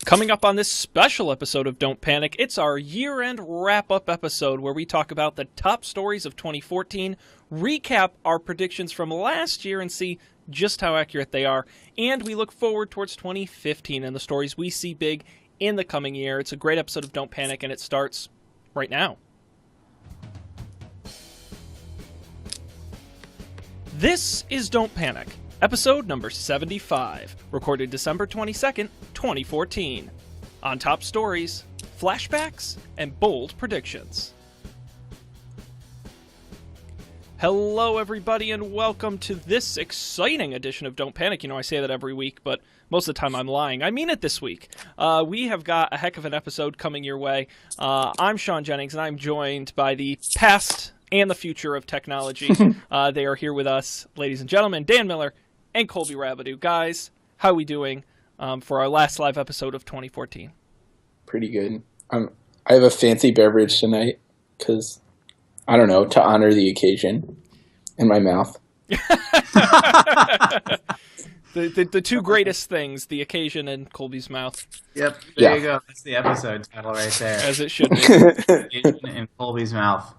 Coming up on this special episode of Don't Panic, it's our year-end wrap-up episode where we talk about the top stories of 2014, recap our predictions from last year and see just how accurate they are, and we look forward towards 2015 and the stories we see big in the coming year. It's a great episode of Don't Panic, and it starts right now. This is Don't Panic, episode number 75, recorded December 22nd, 2014. On top stories, flashbacks, and bold predictions. Hello, everybody, and welcome to this exciting edition of Don't Panic. You know, I say that every week, but most of the time I'm lying. I mean it this week. We have got a heck of an episode coming your way. I'm Sean Jennings, and I'm joined by the past and the future of technology. They are here with us, ladies and gentlemen, Dan Miller and Colby Rabidou. Guys, how are we doing for our last live episode of 2014? Pretty good. I have a fancy beverage tonight because, I don't know, to honor the occasion in my mouth. the two greatest things, the occasion and Colby's mouth. Yep, there you go. That's the episode title right there. As it should be. Occasion in Colby's mouth.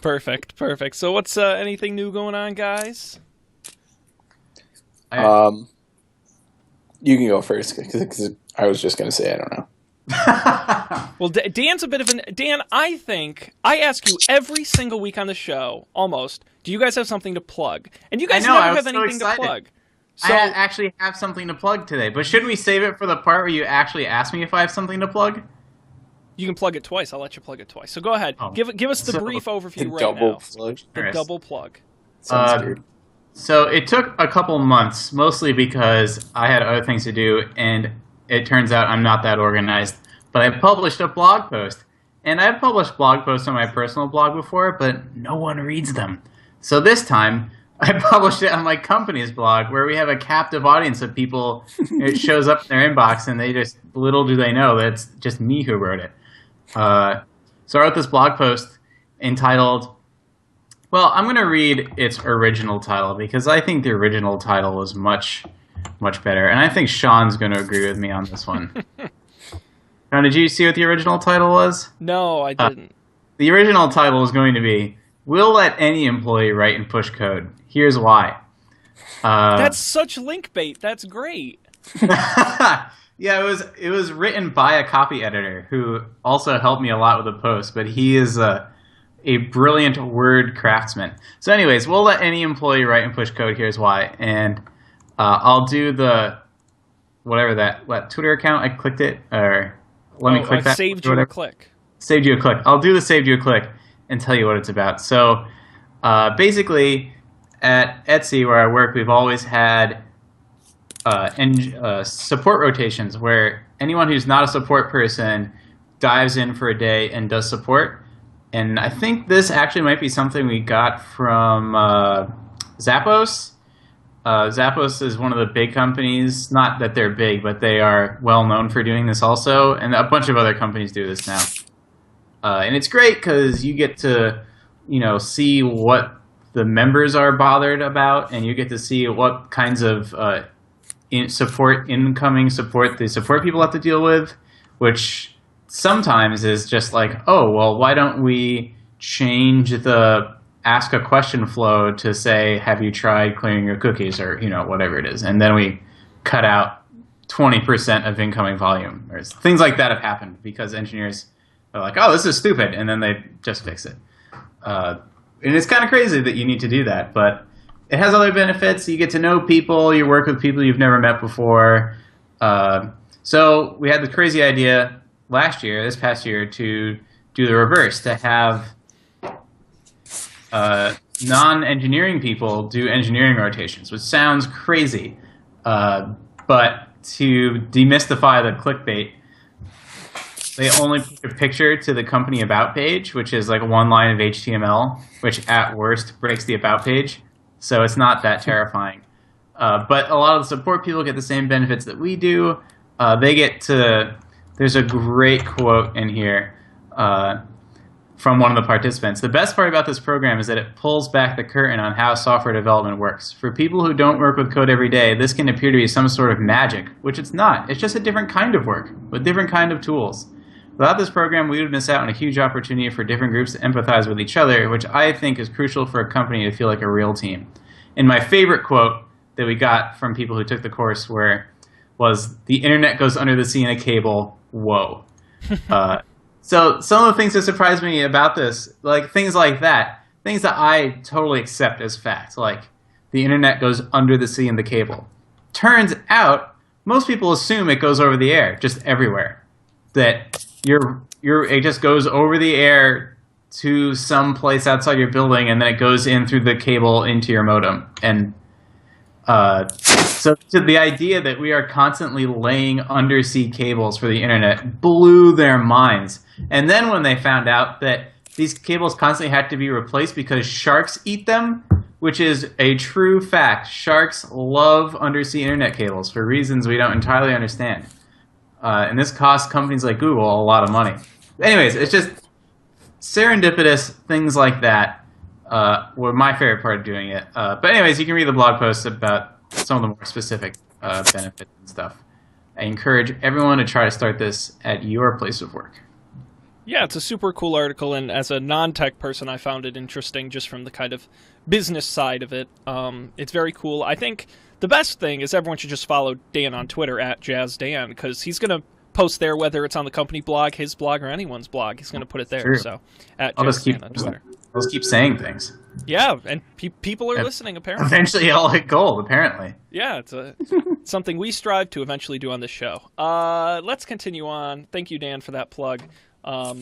Perfect. So what's anything new going on, guys? You can go first because I was just going to say I don't know. Well, Dan's a bit of an... Dan, I think I ask you every single week on the show, almost, do you guys have something to plug? And you guys never have anything to plug. So, I actually have something to plug today, but should we save it for the part where you actually ask me if I have something to plug? You can plug it twice. I'll let you plug it twice. So go ahead. Give us the brief overview right double now. Plug. The double plug. Sounds weird. So it took a couple months, mostly because I had other things to do, and it turns out I'm not that organized. But I published a blog post, and I've published blog posts on my personal blog before, but no one reads them. So this time, I published it on my company's blog, where we have a captive audience of people. It shows up in their inbox, and they just, little do they know, that it's just me who wrote it. So I wrote this blog post entitled, well, I'm going to read its original title because I think the original title was much, much better. And I think Sean's going to agree with me on this one. Sean, did you see what the original title was? No, I didn't. The original title is going to be, "We'll let any employee write and push code. Here's why." That's such link bait. That's great. Yeah, it was written by a copy editor who also helped me a lot with the post, but he is a brilliant word craftsman. So anyways, we'll let any employee write and push code. Here's why. And I'll do the, whatever that Twitter account, I clicked it, or let me click that. Saved you a click. Saved you a click. I'll do the saved you a click and tell you what it's about. So basically, at Etsy, where I work, we've always had support rotations where anyone who's not a support person dives in for a day and does support. And I think this actually might be something we got from Zappos. Zappos is one of the big companies. Not that they're big, but they are well known for doing this also. And a bunch of other companies do this now. And it's great because you get to, see what the members are bothered about, and you get to see what kinds of incoming support the support people have to deal with, which sometimes is just like, oh, well, why don't we change the ask a question flow to say, have you tried clearing your cookies, or, whatever it is. And then we cut out 20% of incoming volume. Or things like that have happened because engineers are like, oh, this is stupid. And then they just fix it. And it's kind of crazy that you need to do that, but it has other benefits. You get to know people. You work with people you've never met before. So we had the crazy idea this past year, to do the reverse, to have non-engineering people do engineering rotations, which sounds crazy. But to demystify the clickbait, they only put a picture to the company about page, which is like one line of HTML, which at worst breaks the about page. So it's not that terrifying. But a lot of the support people get the same benefits that we do. They get to... There's a great quote in here. from one of the participants. The best part about this program is that it pulls back the curtain on how software development works. For people who don't work with code every day, this can appear to be some sort of magic, which it's not. It's just a different kind of work with different kind of tools. Without this program, we would miss out on a huge opportunity for different groups to empathize with each other, which I think is crucial for a company to feel like a real team. And my favorite quote that we got from people who took the course was, "The internet goes under the sea in a cable. Whoa." So some of the things that surprised me about this, like things like that, things that I totally accept as fact, like the internet goes under the sea in the cable. Turns out, most people assume it goes over the air, just everywhere. That it just goes over the air to some place outside your building, and then it goes in through the cable into your modem. And so the idea that we are constantly laying undersea cables for the internet blew their minds. And then when they found out that these cables constantly had to be replaced because sharks eat them, which is a true fact. Sharks love undersea internet cables for reasons we don't entirely understand. And this costs companies like Google a lot of money. Anyways, it's just serendipitous things like that were my favorite part of doing it. But anyways, you can read the blog posts about some of the more specific benefits and stuff. I encourage everyone to try to start this at your place of work. Yeah, it's a super cool article, and as a non-tech person, I found it interesting just from the kind of business side of it. It's very cool. I think the best thing is everyone should just follow Dan on Twitter at JazzDan, because he's going to post there, whether it's on the company blog, his blog, or anyone's blog. He's going to put it there. True. So at JazzDan on Twitter. I'll just keep saying things. Yeah, and people are listening, apparently. Eventually I'll hit gold, apparently. Yeah, it's something we strive to eventually do on this show. Let's continue on. Thank you, Dan, for that plug. I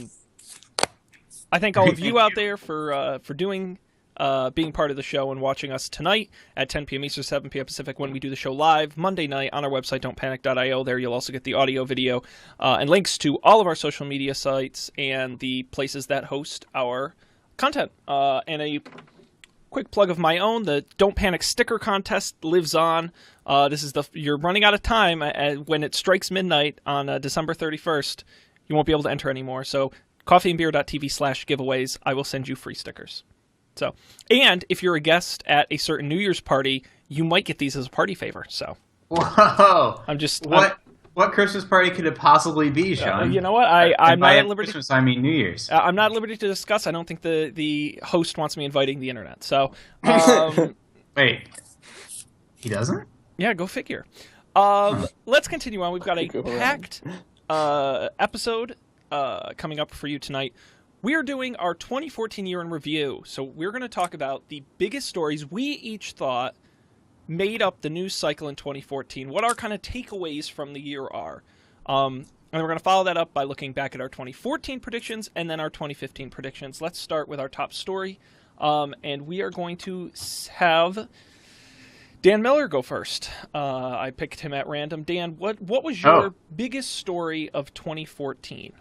thank all of you out there for doing being part of the show and watching us tonight at 10 p.m. Eastern, 7 p.m. Pacific when we do the show live Monday night on our website, don'tpanic.io. There you'll also get the audio, video, and links to all of our social media sites and the places that host our content. And a quick plug of my own, the Don't Panic sticker contest lives on. This is you're running out of time. When it strikes midnight on December 31st, you won't be able to enter anymore. So coffeeandbeer.tv/giveaways, I will send you free stickers. So, and if you're a guest at a certain New Year's party, you might get these as a party favor. So, whoa! What Christmas party could it possibly be, Sean? You know what? I'm not at liberty. Christmas, I mean New Year's. I'm not at liberty to discuss. I don't think the host wants me inviting the internet. So, wait, he doesn't? Yeah, go figure. Let's continue on. We've got a packed episode coming up for you tonight. We are doing our 2014 year in review, so we're going to talk about the biggest stories we each thought made up the news cycle in 2014, what our kind of takeaways from the year are. And we're going to follow that up by looking back at our 2014 predictions and then our 2015 predictions. Let's start with our top story, and we are going to have Dan Miller go first. I picked him at random. Dan, what was your biggest story of 2014?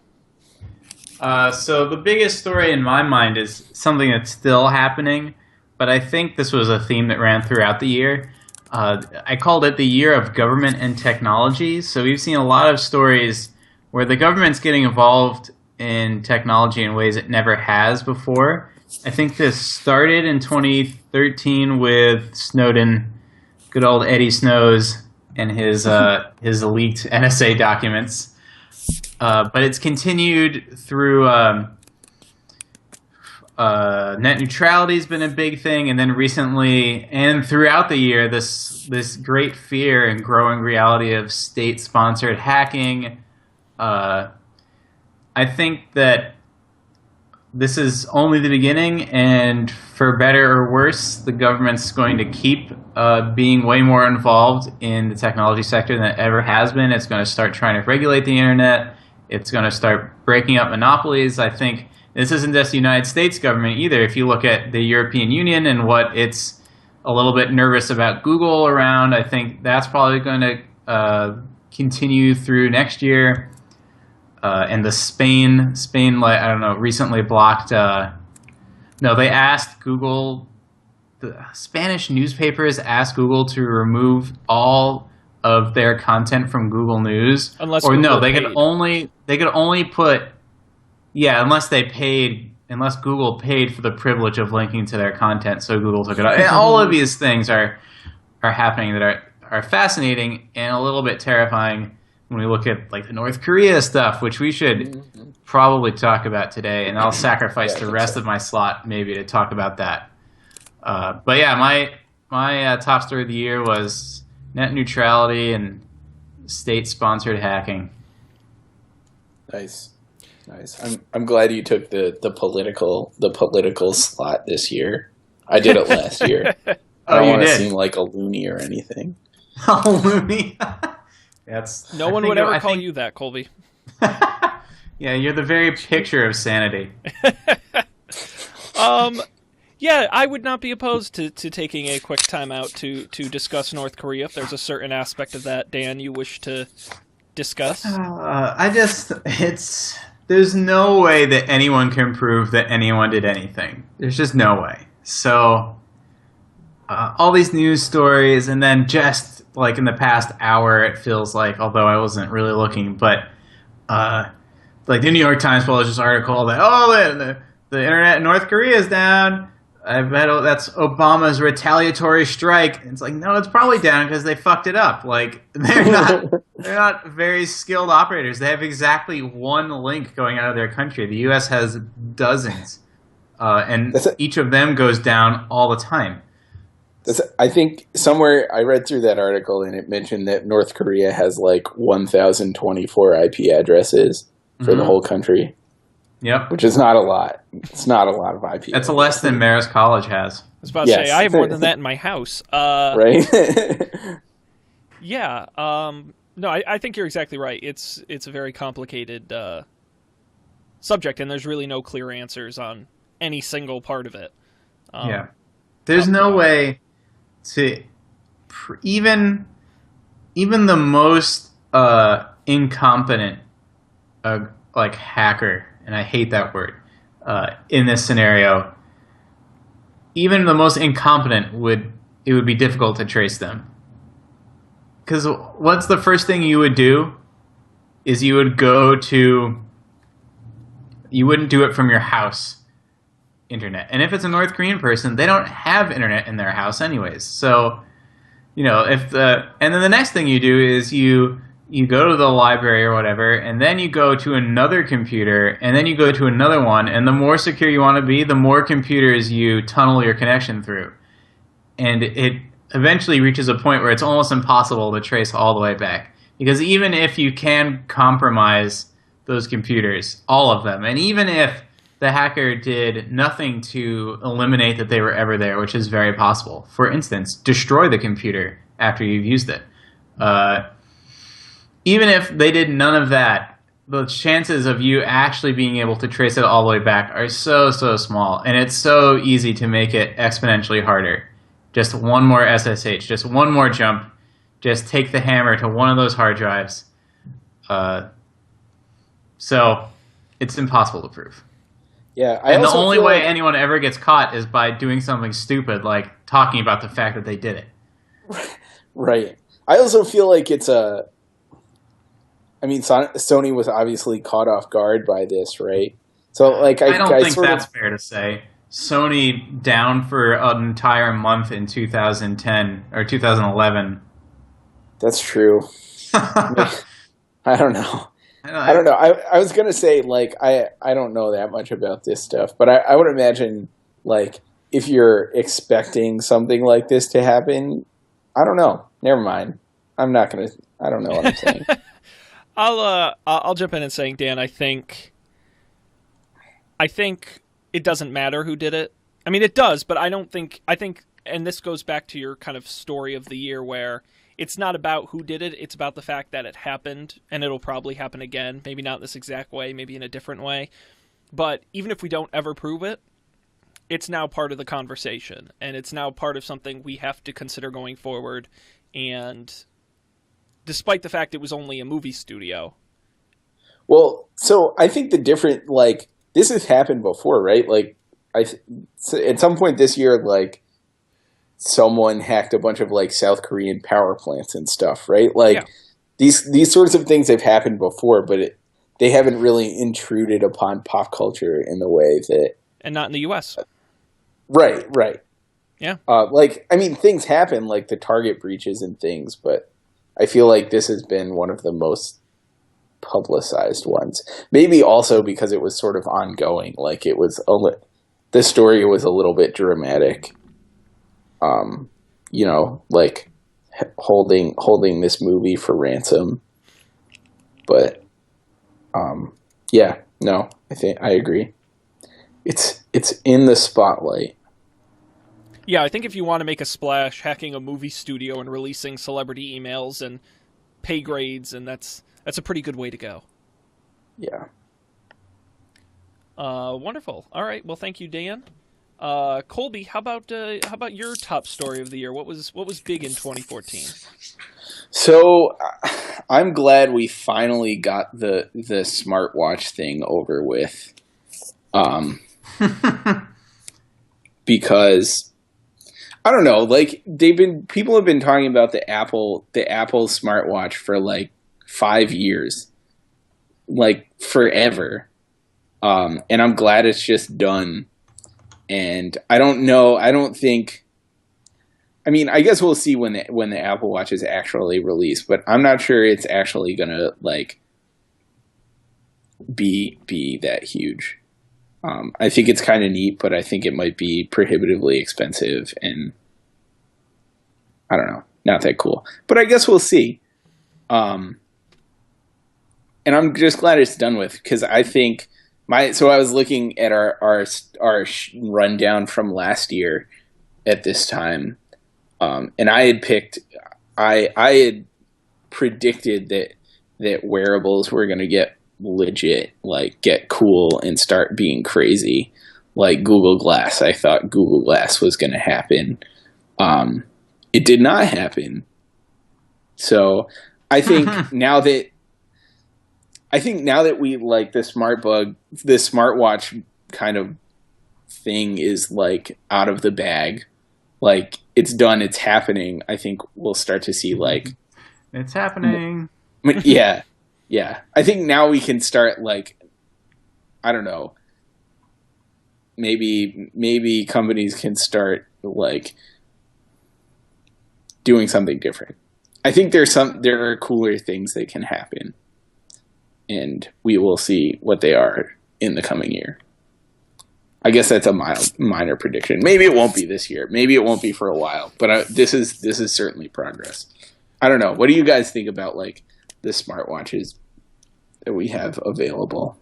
So the biggest story in my mind is something that's still happening, but I think this was a theme that ran throughout the year. I called it the year of government and technology. So we've seen a lot of stories where the government's getting involved in technology in ways it never has before. I think this started in 2013 with Snowden, good old Eddie Snows, and his leaked NSA documents. But it's continued through net neutrality has been a big thing, and then recently and throughout the year, this great fear and growing reality of state-sponsored hacking. I think that this is only the beginning, and for better or worse, the government's going to keep being way more involved in the technology sector than it ever has been. It's going to start trying to regulate the internet. It's going to start breaking up monopolies. I think this isn't just the United States government either. If you look at the European Union and what it's a little bit nervous about Google around, I think that's probably going to continue through next year. And the Spain, like, I don't know, recently blocked. They asked Google. The Spanish newspapers asked Google to remove all of their content from Google News. Unless or Google no, they paid. could only put. Yeah, unless they paid unless Google paid for the privilege of linking to their content, so Google took it out. And all of these things are happening that are fascinating and a little bit terrifying when we look at like the North Korea stuff, which we should probably talk about today. And I'll sacrifice the rest of my slot maybe to talk about that. But yeah, my top story of the year was net neutrality and state-sponsored hacking. Nice. I'm glad you took the political slot this year. I did it last year. I don't want to seem like a loony or anything. A loony? No one would ever call you that, Colby. Yeah, you're the very picture of sanity. Yeah, I would not be opposed to taking a quick time out to discuss North Korea if there's a certain aspect of that, Dan, you wish to discuss. There's no way that anyone can prove that anyone did anything. There's just no way. So, all these news stories, and then just like in the past hour, it feels like, although I wasn't really looking, but like the New York Times published this article that, the internet in North Korea is down. I bet that's Obama's retaliatory strike. It's like, no, it's probably down because they fucked it up. Like they're not very skilled operators. They have exactly one link going out of their country. The U.S. has dozens, and each of them goes down all the time. I think somewhere I read through that article and it mentioned that North Korea has like 1,024 IP addresses for the whole country. Yep. Which is not a lot. It's not a lot of IP. That's less than Marist College has. I was about to say, I have more than that in my house. Right? Yeah. No, I think you're exactly right. It's a very complicated subject, and there's really no clear answers on any single part of it. Yeah. There's no way to even the most incompetent like hacker, and I hate that word, in this scenario, even the most incompetent would be difficult to trace them. Because what's the first thing you would do is you wouldn't do it from your house internet. And if it's a North Korean person, they don't have internet in their house anyways. So, and then the next thing you do is you go to the library or whatever, and then you go to another computer, and then you go to another one, and the more secure you want to be, the more computers you tunnel your connection through. And it eventually reaches a point where it's almost impossible to trace all the way back. Because even if you can compromise those computers, all of them, and even if the hacker did nothing to eliminate that they were ever there, which is very possible. For instance, destroy the computer after you've used it. Even if they did none of that, the chances of you actually being able to trace it all the way back are so small, and it's so easy to make it exponentially harder. Just one more SSH, just one more jump, just take the hammer to one of those hard drives. So it's impossible to prove. Yeah, and the only way anyone ever gets caught is by doing something stupid, like talking about the fact that they did it. Right. I also feel like it's Sony was obviously caught off guard by this, right? So, like, I don't think that's fair to say. Sony down for an entire month in 2010 or 2011. That's true. I don't know. I don't know. I was going to say, like, I don't know that much about this stuff, but I would imagine, like, if you're expecting something like this to happen, I don't know. Never mind. I don't know what I'm saying. I'll jump in and saying, Dan, I think it doesn't matter who did it. I mean, it does, but I think, and this goes back to your kind of story of the year where it's not about who did it, it's about the fact that it happened, and it'll probably happen again, maybe not this exact way, maybe in a different way. But even if we don't ever prove it, it's now part of the conversation, and it's now part of something we have to consider going forward. And despite the fact it was only a movie studio. Well, so I think this has happened before, right? Like, at some point this year, like, someone hacked a bunch of, like, South Korean power plants and stuff, right? Like, these sorts of things have happened before, but they haven't really intruded upon pop culture in the way that, and not in the U.S. Right. Yeah. Things happen like the Target breaches and things, but I feel like this has been one of the most publicized ones. Maybe also because it was sort of ongoing. Like the story was a little bit dramatic. Like holding this movie for ransom. But I agree. It's in the spotlight. Yeah, I think if you want to make a splash, hacking a movie studio and releasing celebrity emails and pay grades, and that's a pretty good way to go. Yeah. Wonderful. All right. Well, thank you, Dan. Colby, how about your top story of the year? What was big in 2014? So, I'm glad we finally got the smartwatch thing over with. Because I don't know, like people have been talking about the Apple smartwatch for like 5 years, like forever. And I'm glad it's just done. And I don't know. I guess we'll see when the Apple Watch is actually released, but I'm not sure it's actually gonna like be that huge. I think it's kind of neat, but I think it might be prohibitively expensive and I don't know, not that cool. But I guess we'll see. And I'm just glad it's done with, because I think so I was looking at our rundown from last year at this time, and I had predicted that wearables were going to get legit, like get cool and start being crazy, like Google Glass. I thought Google Glass was going to happen. It did not happen. So I think now that we like the smartwatch kind of thing is like out of the bag, like it's done, it's happening. I think we'll start to see like it's happening. Yeah. I think now we can start like, I don't know, maybe companies can start like doing something different. I think there are cooler things that can happen, and we will see what they are in the coming year. I guess that's a minor prediction. Maybe it won't be this year. Maybe it won't be for a while. But this is certainly progress. I don't know. What do you guys think about like the smartwatches that we have available?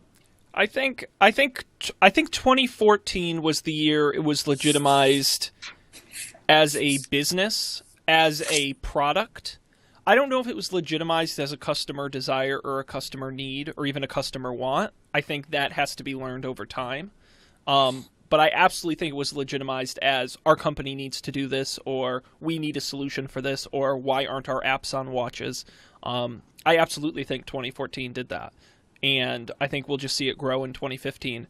I think 2014 was the year it was legitimized as a business, as a product. I don't know if it was legitimized as a customer desire or a customer need or even a customer want. I think that has to be learned over time. But I absolutely think it was legitimized as our company needs to do this, or we need a solution for this, or why aren't our apps on watches? I absolutely think 2014 did that. And I think we'll just see it grow in 2015.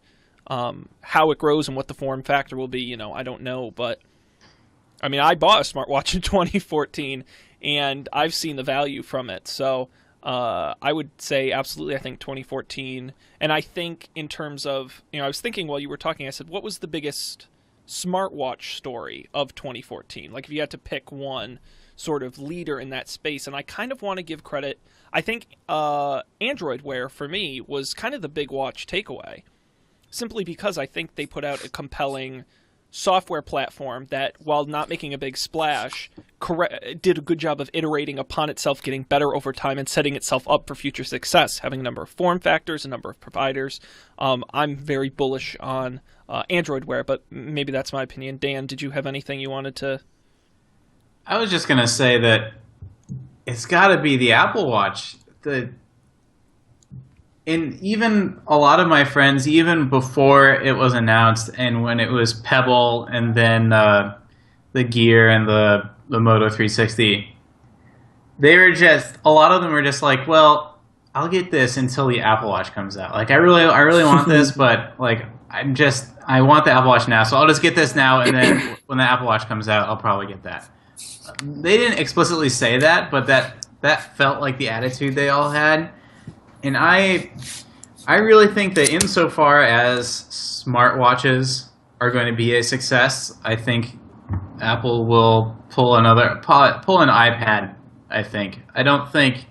How it grows and what the form factor will be, I don't know. But, I mean, I bought a smartwatch in 2014, and I've seen the value from it. So I would say absolutely, I think 2014. And I think in terms of, I was thinking while you were talking, I said, what was the biggest smartwatch story of 2014? Like if you had to pick one sort of leader in that space. And I kind of want to give credit. I think Android Wear, for me, was kind of the big watch takeaway. Simply because I think they put out a compelling software platform that, while not making a big splash, did a good job of iterating upon itself, getting better over time, and setting itself up for future success, having a number of form factors, a number of providers. I'm very bullish on Android Wear, but maybe that's my opinion. Dan, did you have anything you wanted to... I was just going to say that it's got to be the Apple Watch. And even a lot of my friends, even before it was announced and when it was Pebble and then the Gear and the Moto 360, they were just, a lot of them were just like, well, I'll get this until the Apple Watch comes out. Like, I really want this, but like, I want the Apple Watch now, so I'll just get this now, and then when the Apple Watch comes out, I'll probably get that. They didn't explicitly say that, but that felt like the attitude they all had. And I really think that insofar as smartwatches are going to be a success, I think Apple will pull an iPad. I don't think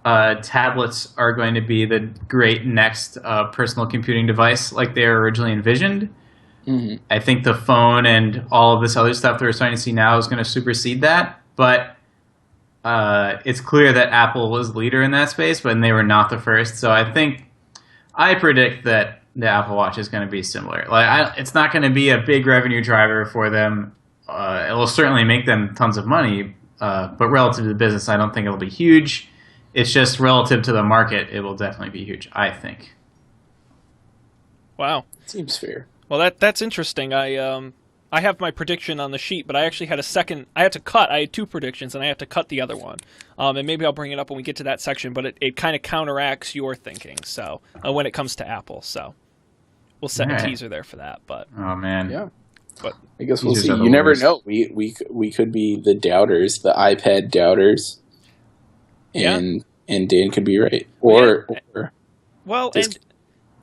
tablets are going to be the great next personal computing device like they were originally envisioned. Mm-hmm. I think the phone and all of this other stuff that we're starting to see now is going to supersede that. But it's clear that Apple was leader in that space, but they were not the first. So I predict that the Apple Watch is going to be similar. It's not going to be a big revenue driver for them. It will certainly make them tons of money, but relative to the business, I don't think it'll be huge. It's just relative to the market, it will definitely be huge, I think. Wow. Seems fair. Well, that's interesting. I have my prediction on the sheet, but I actually had a second. I had to cut. I had two predictions, and I have to cut the other one. And maybe I'll bring it up when we get to that section, but it kind of counteracts your thinking. So when it comes to Apple, so we'll set a teaser there for that. But oh man, yeah. But I guess we'll see. You never know. We could be the doubters, the iPad doubters, and Dan could be right, or well, and.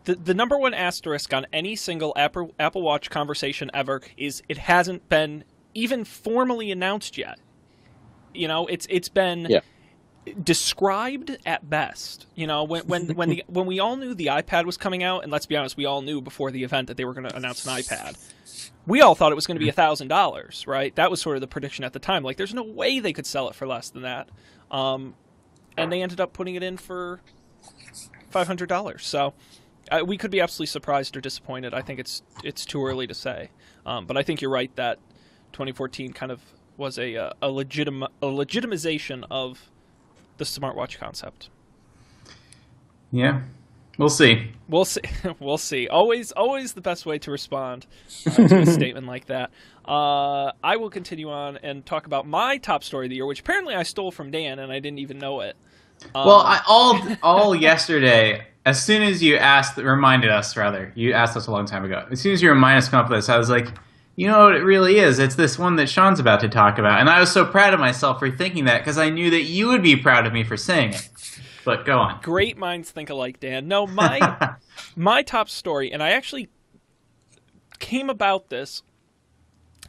The number one asterisk on any single Apple Watch conversation ever is it hasn't been even formally announced yet. You know, it's been described at best. You know, when we all knew the iPad was coming out, and let's be honest, we all knew before the event that they were going to announce an iPad. We all thought it was going to be $1,000, right? That was sort of the prediction at the time. Like, there's no way they could sell it for less than that. And they ended up putting it in for $500. So. We could be absolutely surprised or disappointed. I think it's too early to say, but I think you're right that 2014 kind of was a legitimization of the smartwatch concept. Yeah, we'll see. We'll see. We'll see. Always the best way to respond to a statement like that. I will continue on and talk about my top story of the year, which apparently I stole from Dan and I didn't even know it. Well, all yesterday. As soon as you reminded us you asked us a long time ago. As soon as you reminded us of this, I was like, you know what it really is? It's this one that Sean's about to talk about. And I was so proud of myself for thinking that because I knew that you would be proud of me for saying it. But go on. Great minds think alike, Dan. No, my top story, and I actually came about this.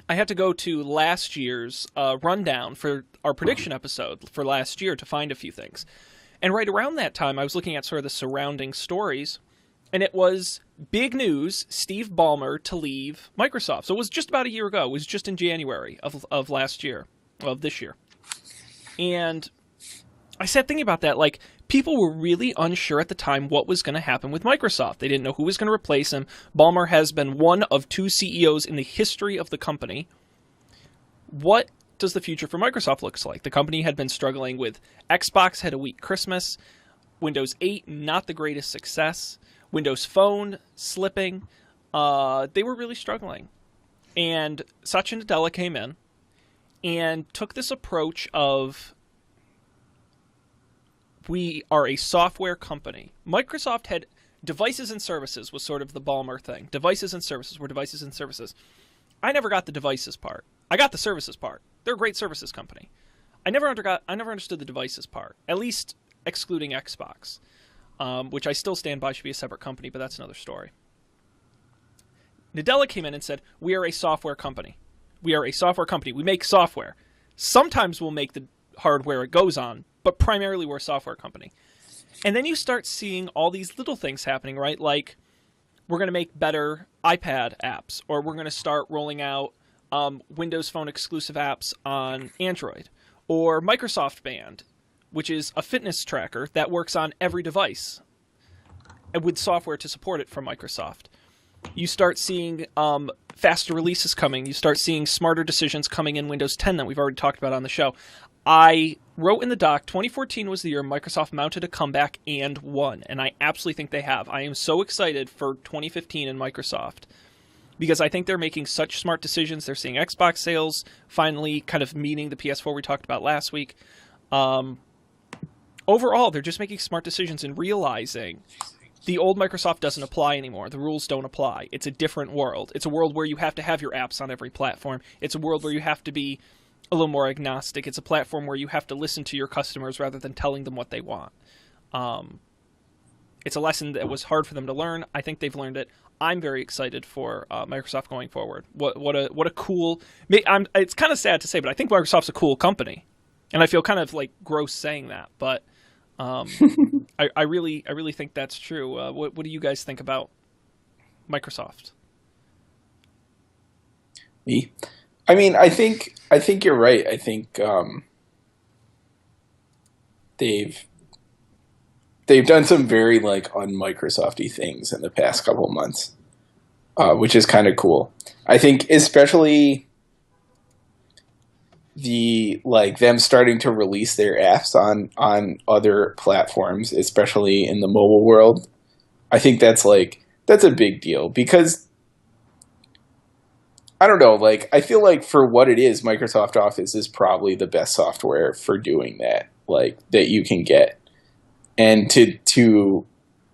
I had to go to last year's rundown for our prediction episode for last year to find a few things. And right around that time, I was looking at sort of the surrounding stories, and it was big news, Steve Ballmer to leave Microsoft. So it was just about a year ago. It was just in January of last year, of this year. And I sat thinking about that, like, people were really unsure at the time what was going to happen with Microsoft. They didn't know who was going to replace him. Ballmer has been one of two CEOs in the history of the company. What does the future for Microsoft looks like? The company had been struggling with Xbox, had a weak Christmas, Windows 8, not the greatest success, Windows Phone slipping. They were really struggling. And Satya Nadella came in and took this approach of, we are a software company. Microsoft had devices and services was sort of the Ballmer thing. Devices and services were devices and services. I never got the devices part. I got the services part. They're a great services company. I never understood the devices part, at least excluding Xbox, which I still stand by should be a separate company, but that's another story. Nadella came in and said, we are a software company. We are a software company. We make software. Sometimes we'll make the hardware it goes on, but primarily we're a software company. And then you start seeing all these little things happening, right? Like, we're going to make better iPad apps, or we're going to start rolling out Windows Phone exclusive apps on Android, or Microsoft Band, which is a fitness tracker that works on every device and with software to support it from Microsoft. You start seeing faster releases coming. You start seeing smarter decisions coming in Windows 10 that we've already talked about on the show. I wrote in the doc, 2014 was the year Microsoft mounted a comeback and won, and I absolutely think they have. I am so excited for 2015 in Microsoft, because I think they're making such smart decisions. They're seeing Xbox sales finally kind of meeting the PS4 we talked about last week. Overall, they're just making smart decisions and realizing the old Microsoft doesn't apply anymore. The rules don't apply. It's a different world. It's a world where you have to have your apps on every platform. It's a world where you have to be a little more agnostic. It's a platform where you have to listen to your customers rather than telling them what they want. It's a lesson that was hard for them to learn. I think they've learned it. I'm very excited for Microsoft going forward. What a cool. It's kind of sad to say, but I think Microsoft's a cool company, and I feel kind of like gross saying that, but I really think that's true. What do you guys think about Microsoft? Me? I mean, I think you're right. I think they've done some very like un-Microsofty things in the past couple of months, which is kind of cool. I think especially them starting to release their apps on other platforms, especially in the mobile world. I think that's a big deal because I don't know, I feel like for what it is, Microsoft Office is probably the best software for doing that, that you can get. And to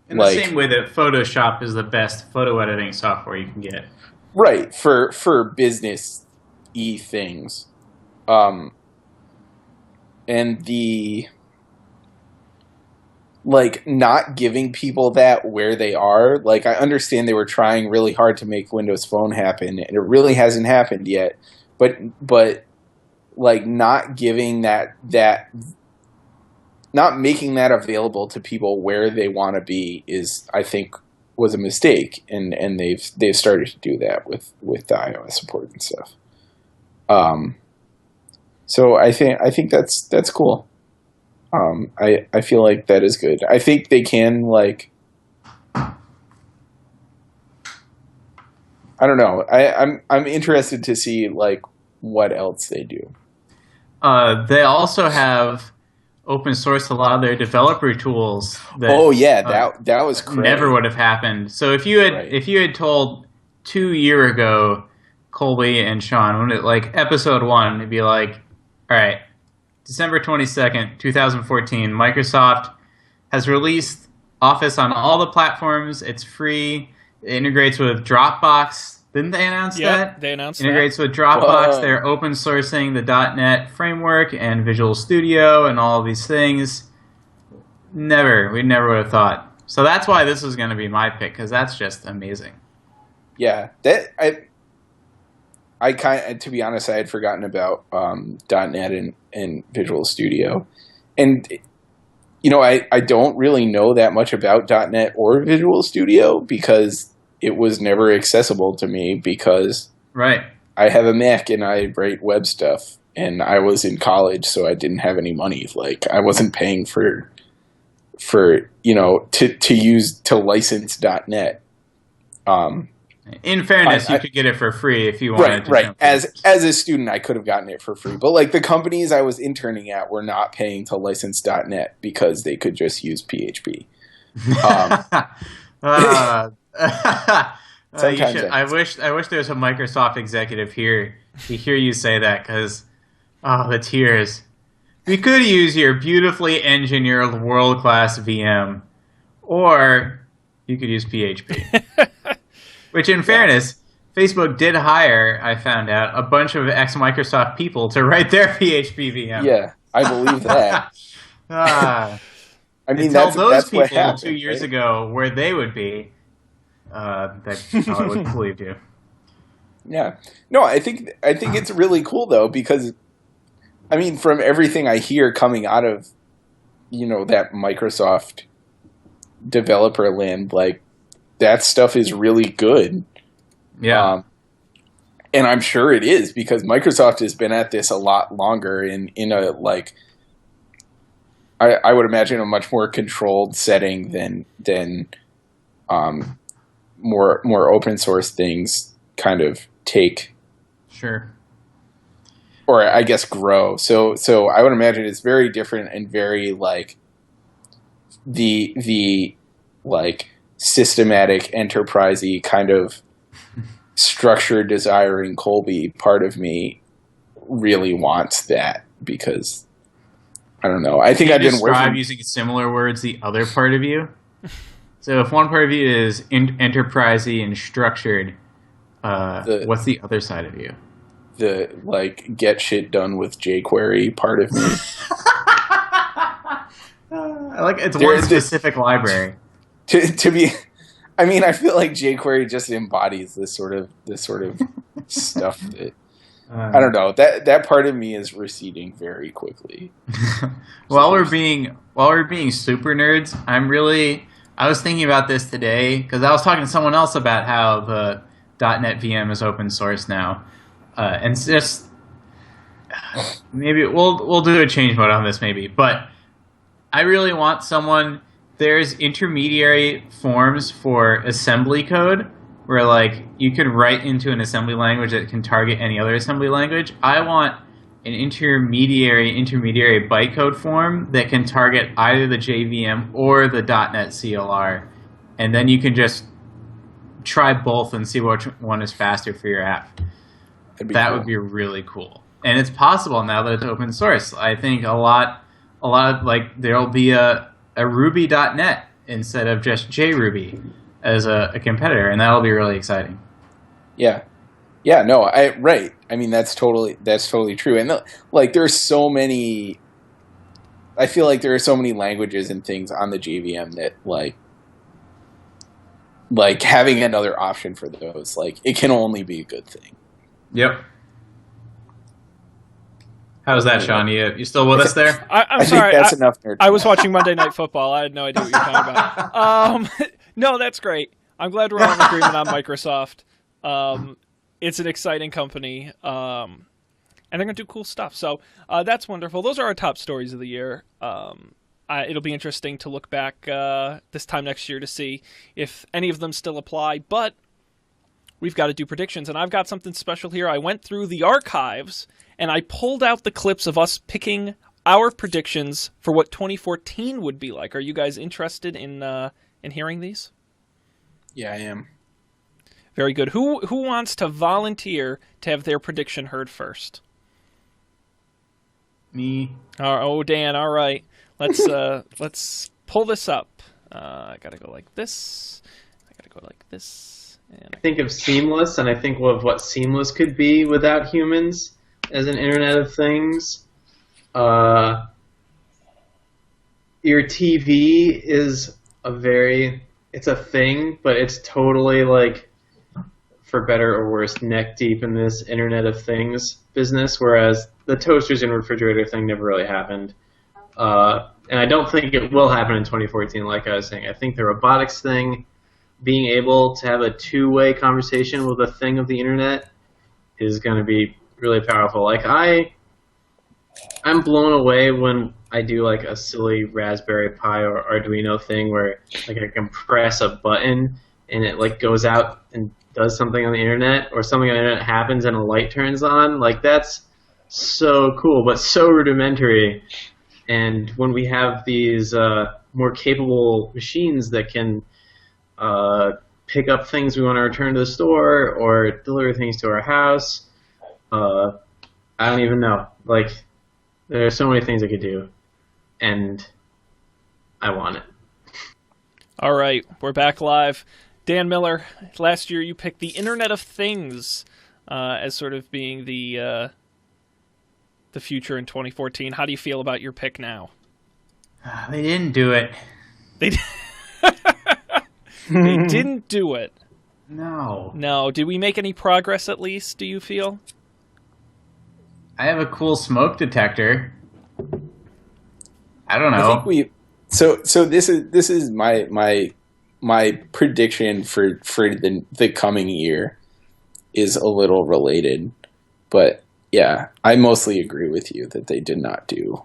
in the same way that Photoshop is the best photo editing software you can get. Right, for business-y things. And the not giving people that where they are. I understand they were trying really hard to make Windows Phone happen, and it really hasn't happened yet. But not giving that not making that available to people where they want to be is, I think, was a mistake, and they've started to do that with the iOS support and stuff. So I think that's cool. I feel like that is good. I think they can I don't know. I'm interested to see what else they do. They also have open sourced a lot of their developer tools. That was crazy. Never would have happened. So if you had told 2 years ago, Colby and Sean, when episode 1, it'd be like, all right, December 22nd, 2014, Microsoft has released Office on all the platforms. It's free. It integrates with Dropbox. Didn't they announce that? Yeah, they announced that. Integrates with Dropbox. Whoa. They're open sourcing the .NET framework and Visual Studio and all of these things. We never would have thought. So that's why this is going to be my pick, because that's just amazing. Yeah, to be honest, I had forgotten about .NET and Visual Studio, and I don't really know that much about .NET or Visual Studio because it was never accessible to me because I have a Mac and I write web stuff, and I was in college, so I didn't have any money. I wasn't paying for to license .NET. In fairness, you could get it for free if you wanted to. Right. As a student, I could have gotten it for free. But the companies I was interning at were not paying to license .NET because they could just use PHP. I wish there was a Microsoft executive here to hear you say that, because the tears. We could use your beautifully engineered world-class VM, or you could use PHP. Which, in fairness, Facebook did hire, I found out, a bunch of ex-Microsoft people to write their PHP VM. Yeah, I believe that. I mean, that's those people what happened, 2 years ago where they would be. That I would believe you. Yeah. No, I think it's really cool, though, because, I mean, from everything I hear coming out of, that Microsoft developer land, that stuff is really good. Yeah. And I'm sure it is, because Microsoft has been at this a lot longer in a, I would imagine a much more controlled setting than more open source things kind of take. Sure. Or I guess grow. So I would imagine it's very different and very the systematic, enterprisey kind of structure desiring Colby part of me really wants that, because I don't know. I think I've been working using similar words. The other part of you. So if one part of you is enterprisey and structured, what's the other side of you? The get shit done with jQuery part of me. I like it's one specific library. to be. I mean, I feel like jQuery just embodies this sort of stuff that I don't know. That part of me is receding very quickly. While we're being super nerds, I was thinking about this today because I was talking to someone else about how the .NET VM is open source now, and it's just maybe we'll do a change mode on this maybe, but I really want someone. There's intermediary forms for assembly code where like you can write into an assembly language that can target any other assembly language. I want an intermediary bytecode form that can target either the JVM or the .NET CLR, and then you can just try both and see which one is faster for your app. That would be really cool, and it's possible now that it's open source. I think a lot of like there'll be a Ruby.NET instead of just JRuby as a competitor, and that'll be really exciting. Yeah, no, right. I mean, that's totally true. And like, there's so many. I feel like there are so many languages and things on the JVM that like having another option for those, like, it can only be a good thing. Yep. How's that, Sean? You still with us there? I'm sorry. That's enough nerd. I was watching Monday Night Football. I had no idea what you were talking about. No, that's great. I'm glad we're all in agreement on Microsoft. It's an exciting company, and they're going to do cool stuff. So that's wonderful. Those are our top stories of the year. It'll be interesting to look back this time next year to see if any of them still apply. But we've got to do predictions, and I've got something special here. I went through the archives, and I pulled out the clips of us picking our predictions for what 2014 would be like. Are you guys interested in hearing these? Yeah, I am. Very good. Who wants to volunteer to have their prediction heard first? Me. Oh, Dan. All right. Let's pull this up. I gotta go like this. I gotta go like this. And I think of Seamless, and I think of what Seamless could be without humans as an Internet of Things. Your TV is it's a thing, but it's totally like, for better or worse, neck deep in this Internet of Things business, whereas the toasters and refrigerator thing never really happened. And I don't think it will happen in 2014, like I was saying. I think the robotics thing, being able to have a two-way conversation with a thing of the Internet, is going to be really powerful. Like, I'm blown away when I do like a silly Raspberry Pi or Arduino thing where like I can press a button and it like goes out and does something on the Internet, or something on the Internet happens and a light turns on. Like, that's so cool, but so rudimentary. And when we have these more capable machines that can pick up things we want to return to the store or deliver things to our house, I don't even know. Like, there are so many things I could do, and I want it. all right, we're back live. Dan Miller, last year you picked the Internet of Things as sort of being the future in 2014. How do you feel about your pick now? They didn't do it. They didn't do it. No. Did we make any progress at least, do you feel? I have a cool smoke detector. I don't know. I think we. So this is my prediction for the coming year is a little related, but yeah, I mostly agree with you that they did not do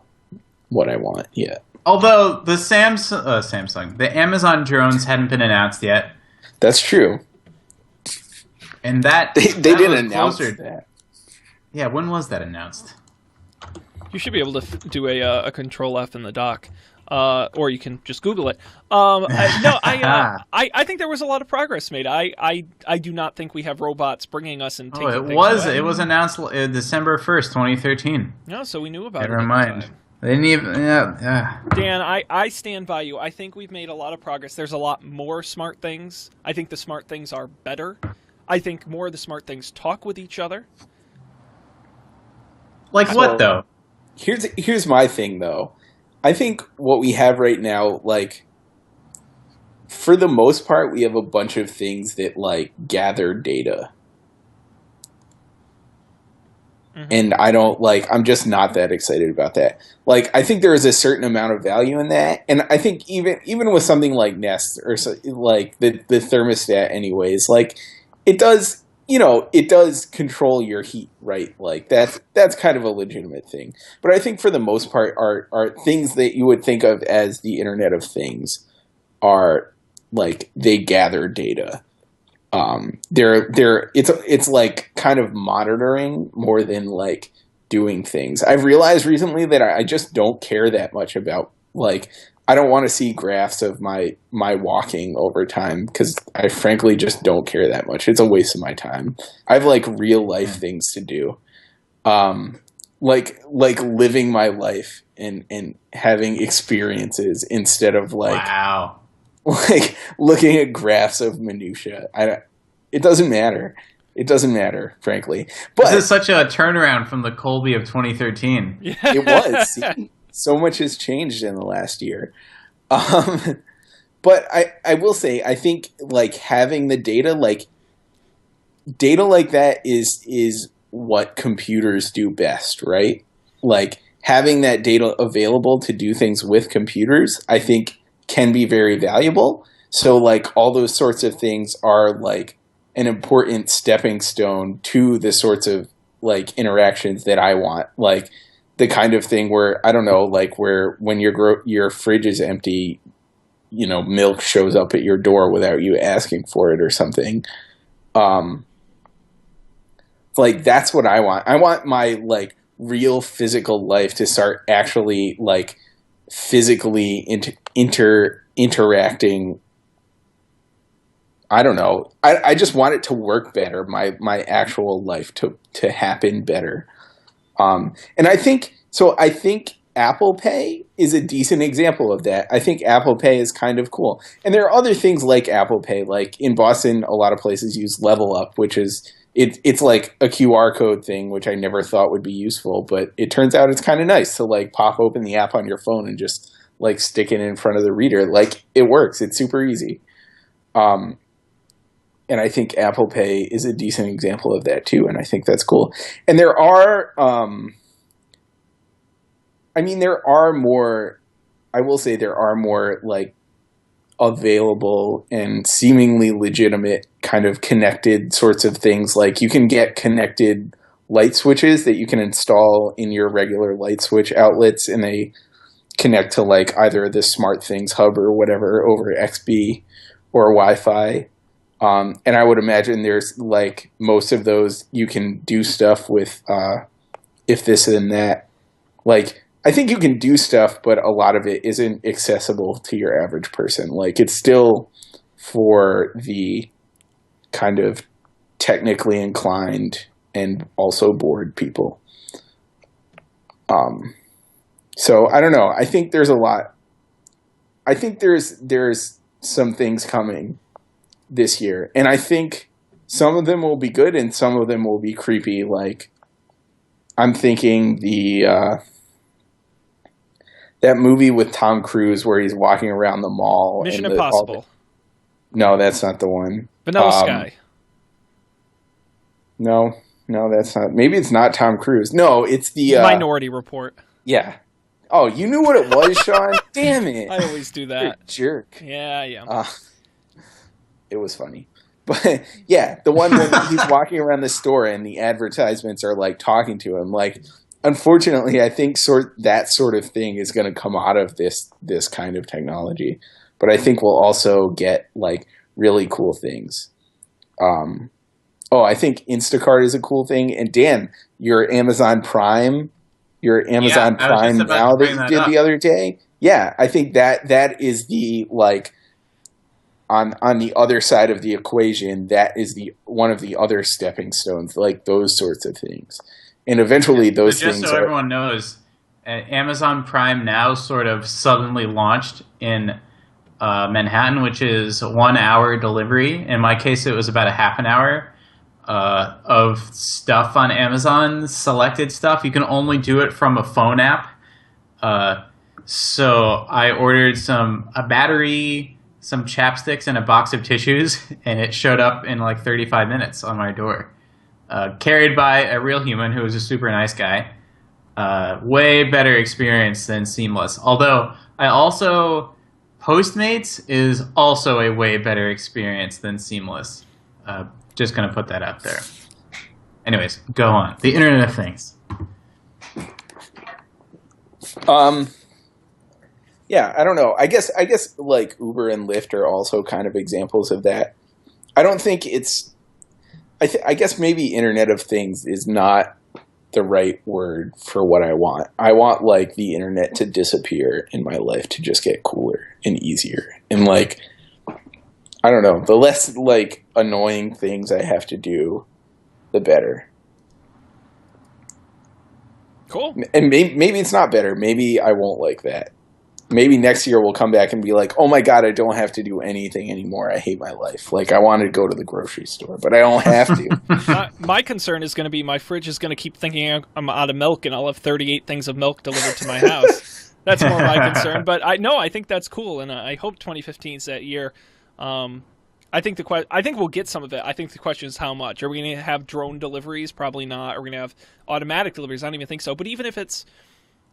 what I want yet. Although the Samsung, the Amazon drones hadn't been announced yet. That's true. And that they that didn't was announce closer. that. Yeah, when was that announced? You should be able to do a Control F in the dock, or you can just Google it. I think there was a lot of progress made. I do not think we have robots bringing us and taking things away. It was announced December 1st, 2013. No, so we knew about it. Never mind. They didn't even. Yeah. Dan, I stand by you. I think we've made a lot of progress. There's a lot more smart things. I think the smart things are better. I think more of the smart things talk with each other. Like what, though? Here's my thing, though. I think what we have right now, like, for the most part, we have a bunch of things that like gather data. And I'm just not that excited about that. Like, I think there is a certain amount of value in that. And I think even with something like Nest or like the thermostat anyways, like it does, it does control your heat, right? Like that's kind of a legitimate thing. But I think for the most part are things that you would think of as the Internet of Things are like they gather data. It's like kind of monitoring more than like doing things. I've realized recently that I just don't care that much about, like, I don't want to see graphs of my walking over time because I frankly just don't care that much. It's a waste of my time. I have like real life things to do. Like living my life and having experiences instead of like, wow. Like looking at graphs of minutia. It doesn't matter. It doesn't matter, frankly. But this is such a turnaround from the Colby of 2013. Yeah. It was. See, so much has changed in the last year. But I will say, I think like having the data like that is what computers do best, right? Like having that data available to do things with computers, I think can be very valuable. So like all those sorts of things are like an important stepping stone to the sorts of like interactions that I want. Like the kind of thing where, I don't know, like where when your fridge is empty, milk shows up at your door without you asking for it or something. Like that's what I want. I want my like real physical life to start actually like physically interacting. I don't know. I just want it to work better. My actual life to happen better. And I think Apple Pay is a decent example of that. I think Apple Pay is kind of cool. And there are other things like Apple Pay. Like in Boston, a lot of places use Level Up, which is it's like a QR code thing, which I never thought would be useful, but it turns out it's kind of nice to like pop open the app on your phone and just like stick it in front of the reader. Like it works. It's super easy. And I think Apple Pay is a decent example of that too. And I think that's cool. And there are, I will say there are more like available and seemingly legitimate kind of connected sorts of things. Like you can get connected light switches that you can install in your regular light switch outlets, and they connect to like either the SmartThings hub or whatever over XB or Wi-Fi. And I would imagine there's like most of those you can do stuff with if this and that. Like I think you can do stuff, but a lot of it isn't accessible to your average person. Like it's still for the kind of technically inclined and also bored people. So I don't know. I think there's a lot. I think there's some things coming this year, and I think some of them will be good and some of them will be creepy. Like I'm thinking that movie with Tom Cruise where he's walking around the mall. Mission Impossible. No, that's not the one. Vanilla Sky. No, that's not. Maybe it's not Tom Cruise. No, it's the Minority Report. Yeah. Oh, you knew what it was, Sean? Damn it! I always do that. You're a jerk. Yeah, I am. It was funny. But yeah, the one when he's walking around the store and the advertisements are like talking to him. Like, unfortunately, I think that sort of thing is going to come out of this kind of technology. But I think we'll also get like really cool things. I think Instacart is a cool thing. And Dan, your Amazon Prime Now that you did the other day. Yeah, I think that is the like on the other side of the equation. That is one of the other stepping stones, like those sorts of things. And eventually those things. Just so everyone knows, Amazon Prime Now sort of suddenly launched in Manhattan, which is 1 hour delivery. In my case, it was about a half an hour of stuff on Amazon, selected stuff. You can only do it from a phone app. So I ordered a battery, some chapsticks and a box of tissues, and it showed up in like 35 minutes on my door. Carried by a real human who was a super nice guy. Way better experience than Seamless. Although, Postmates is also a way better experience than Seamless. Just going to put that out there. Anyways, go on. The Internet of Things. Yeah, I don't know. I guess like Uber and Lyft are also kind of examples of that. I don't think it's. I guess maybe Internet of Things is not the right word for what I want. I want like the internet to disappear in my life, to just get cooler and easier, and like I don't know. The less like annoying things I have to do, the better. Cool. And maybe it's not better. Maybe I won't like that. Maybe next year we'll come back and be like, oh my God, I don't have to do anything anymore. I hate my life. Like, I want to go to the grocery store, but I don't have to. My concern is going to be my fridge is going to keep thinking I'm out of milk, and I'll have 38 things of milk delivered to my house. That's more my concern. But I think that's cool, and I hope 2015 is that year. I think we'll get some of it. I think the question is how much. Are we going to have drone deliveries? Probably not. Are we going to have automatic deliveries? I don't even think so. But even if it's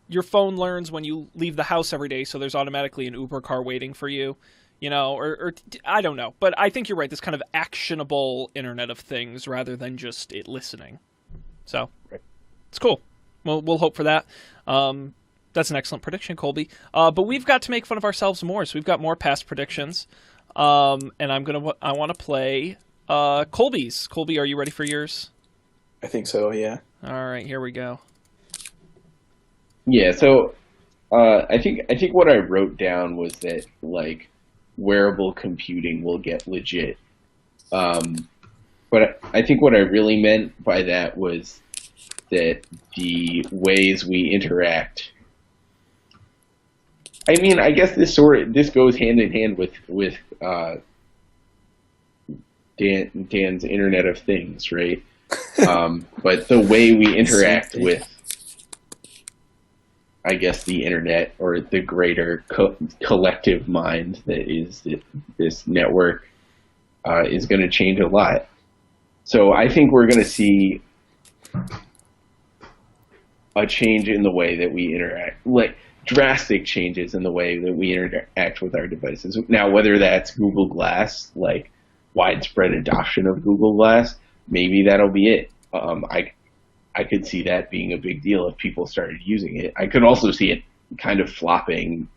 your phone learns when you leave the house every day, so there's automatically an Uber car waiting for you, or I don't know. But I think you're right. This kind of actionable Internet of Things rather than just it listening. So it's cool. We'll hope for that. That's an excellent prediction, Colby. But we've got to make fun of ourselves more, so we've got more past predictions. And I want to play Colby's. Colby, are you ready for yours? I think so, yeah. All right, here we go. Yeah, so I think what I wrote down was that like wearable computing will get legit. But I think what I really meant by that was that the ways we interact. I mean, I guess this goes hand in hand with Dan's Internet of Things, right? But the way we interact with, I guess, the internet or the greater collective mind that is this network is going to change a lot. So I think we're going to see a change in the way that we interact, like drastic changes in the way that we interact with our devices. Now, whether that's Google Glass, like widespread adoption of Google Glass, maybe that'll be it. I could see that being a big deal if people started using it. I could also see it kind of flopping,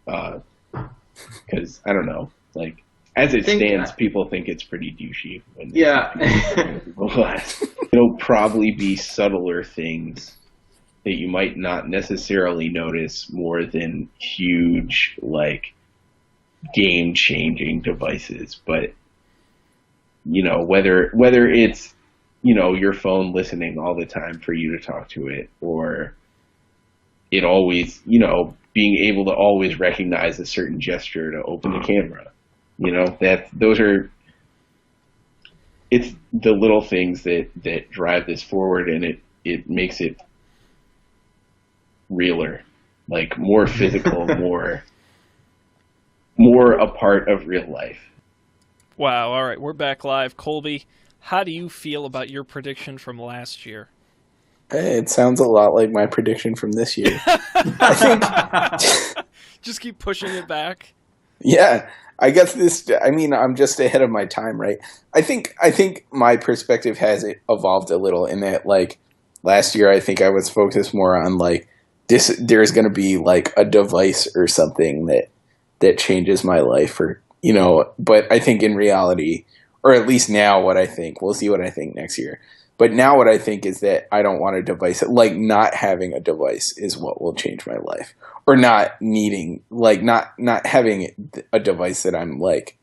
because I don't know, like as it stands, people think it's pretty douchey. Google Glass. It'll probably be subtler things that you might not necessarily notice more than huge, like game-changing devices. But whether it's your phone listening all the time for you to talk to it, or it always, being able to always recognize a certain gesture to open the camera, it's the little things that drive this forward, and it makes it realer, like more physical, more a part of real life. Wow. All right. We're back live. Colby, how do you feel about your prediction from last year? It sounds a lot like my prediction from this year. I think just keep pushing it back. Yeah, I guess I'm just ahead of my time, right? I think my perspective has evolved a little in that, like, last year I think I was focused more on like there's going to be like a device or something that changes my life, or but I think in reality, or at least now what I think, we'll see what I think next year. But now what I think is that I don't want a device. Like, not having a device is what will change my life. Or not needing, like, not having a device that I'm, like,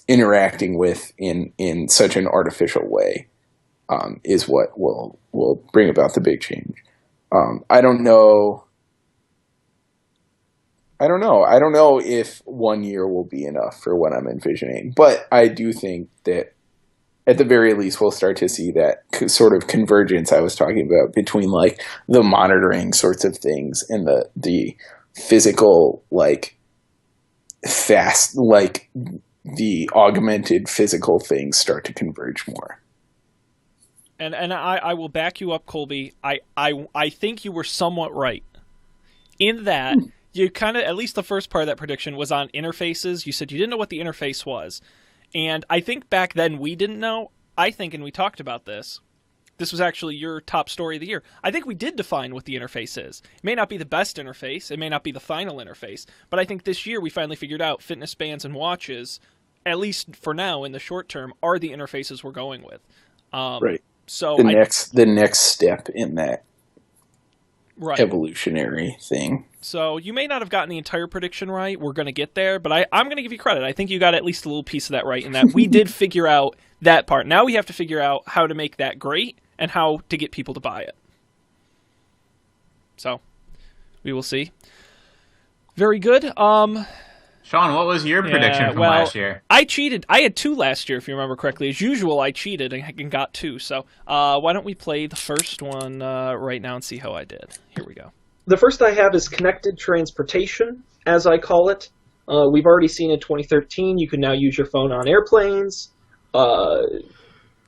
interacting with in such an artificial way is what will bring about the big change. I don't know. I don't know if 1 year will be enough for what I'm envisioning. But I do think that at the very least, we'll start to see that sort of convergence I was talking about between like the monitoring sorts of things and the physical like fast, like the augmented physical things start to converge more. And I will back you up, Colby. I think you were somewhat right in that you kind of, at least the first part of that prediction was on interfaces. You said you didn't know what the interface was. And I think back then we didn't know. I think, and we talked about this, this was actually your top story of the year. I think we did define what the interface is. It may not be the best interface. It may not be the final interface. But I think this year we finally figured out fitness bands and watches, at least for now in the short term, are the interfaces we're going with. Right. So the next step in that evolutionary thing. So you may not have gotten the entire prediction right. We're going to get there, but I'm going to give you credit. I think you got at least a little piece of that right in that we did figure out that part. Now we have to figure out how to make that great and how to get people to buy it. So we will see. Very good. Sean, what was your prediction from last year? I cheated. I had 2 last year, if you remember correctly. As usual, I cheated and got 2. So why don't we play the first one right now and see how I did. Here we go. The first I have is connected transportation, as I call it. We've already seen in 2013 you can now use your phone on airplanes.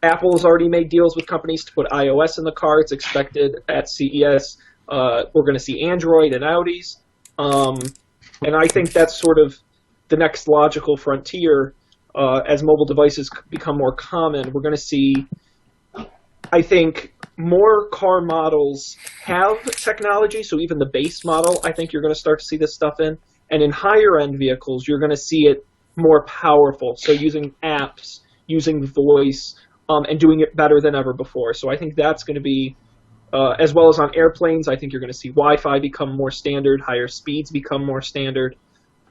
Apple has already made deals with companies to put iOS in the car. It's expected at CES. We're going to see Android and Audis. And I think that's sort of the next logical frontier as mobile devices become more common. We're going to see, I think, more car models have technology, so even the base model, I think you're going to start to see this stuff in. And in higher-end vehicles, you're going to see it more powerful, so using apps, using voice, and doing it better than ever before. So I think that's going to be, as well as on airplanes, I think you're going to see Wi-Fi become more standard, higher speeds become more standard.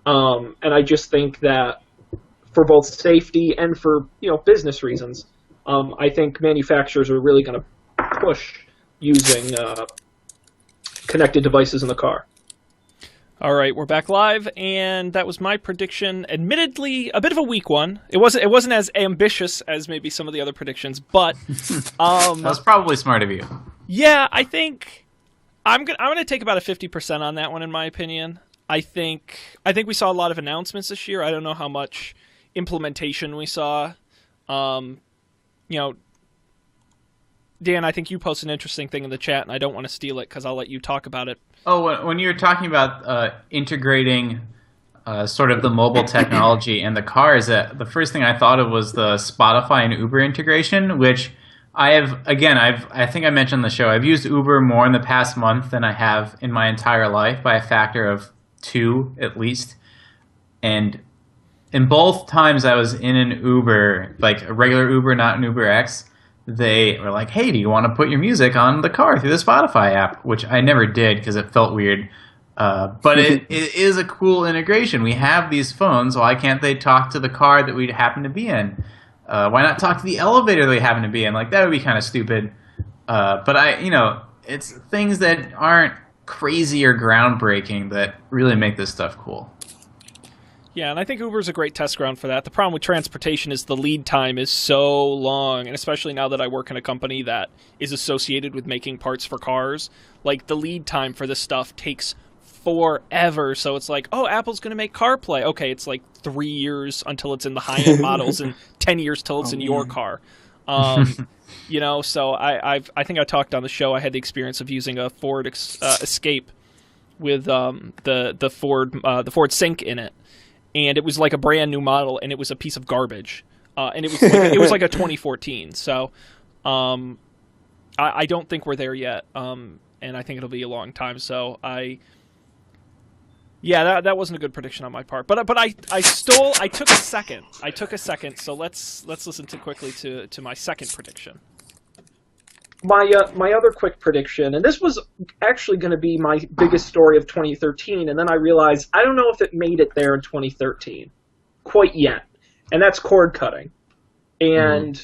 And I just think that for both safety and for business reasons, I think manufacturers are really going to push using connected devices in the car. All right, we're back live, and that was my prediction. Admittedly, a bit of a weak one. It wasn't as ambitious as maybe some of the other predictions, but that was probably smart of you. Yeah, I think I'm gonna take about a 50% on that one, in my opinion. I think we saw a lot of announcements this year. I don't know how much implementation we saw. Dan, I think you posted an interesting thing in the chat, and I don't want to steal it because I'll let you talk about it. Oh, when you were talking about integrating sort of the mobile technology in the cars, the first thing I thought of was the Spotify and Uber integration, which I think I mentioned on the show, I've used Uber more in the past month than I have in my entire life by a factor of 2 at least. And in both times I was in an Uber, like a regular Uber, not an Uber X, they were like, hey, do you want to put your music on the car through the Spotify app? Which I never did because it felt weird. But it is a cool integration. We have these phones. Why can't they talk to the car that we happen to be in? Why not talk to the elevator they happen to be in? Like, that would be kind of stupid. But it's things that aren't crazy or groundbreaking that really make this stuff cool. Yeah, and I think Uber's a great test ground for that. The problem with transportation is the lead time is so long, and especially now that I work in a company that is associated with making parts for cars, like the lead time for this stuff takes forever. So it's like, oh, Apple's going to make CarPlay. Okay, it's like 3 years until it's in the high-end models and 10 years till it's in your car. So I think I talked on the show. I had the experience of using a Ford Escape with the Ford Sync in it. And it was like a brand new model, and it was a piece of garbage. And it was like a 2014. So I don't think we're there yet. And I think it'll be a long time. So that wasn't a good prediction on my part. But I took a second. So let's listen quickly to my second prediction. My other quick prediction, and this was actually going to be my biggest story of 2013, and then I realized I don't know if it made it there in 2013 quite yet, and that's cord cutting. And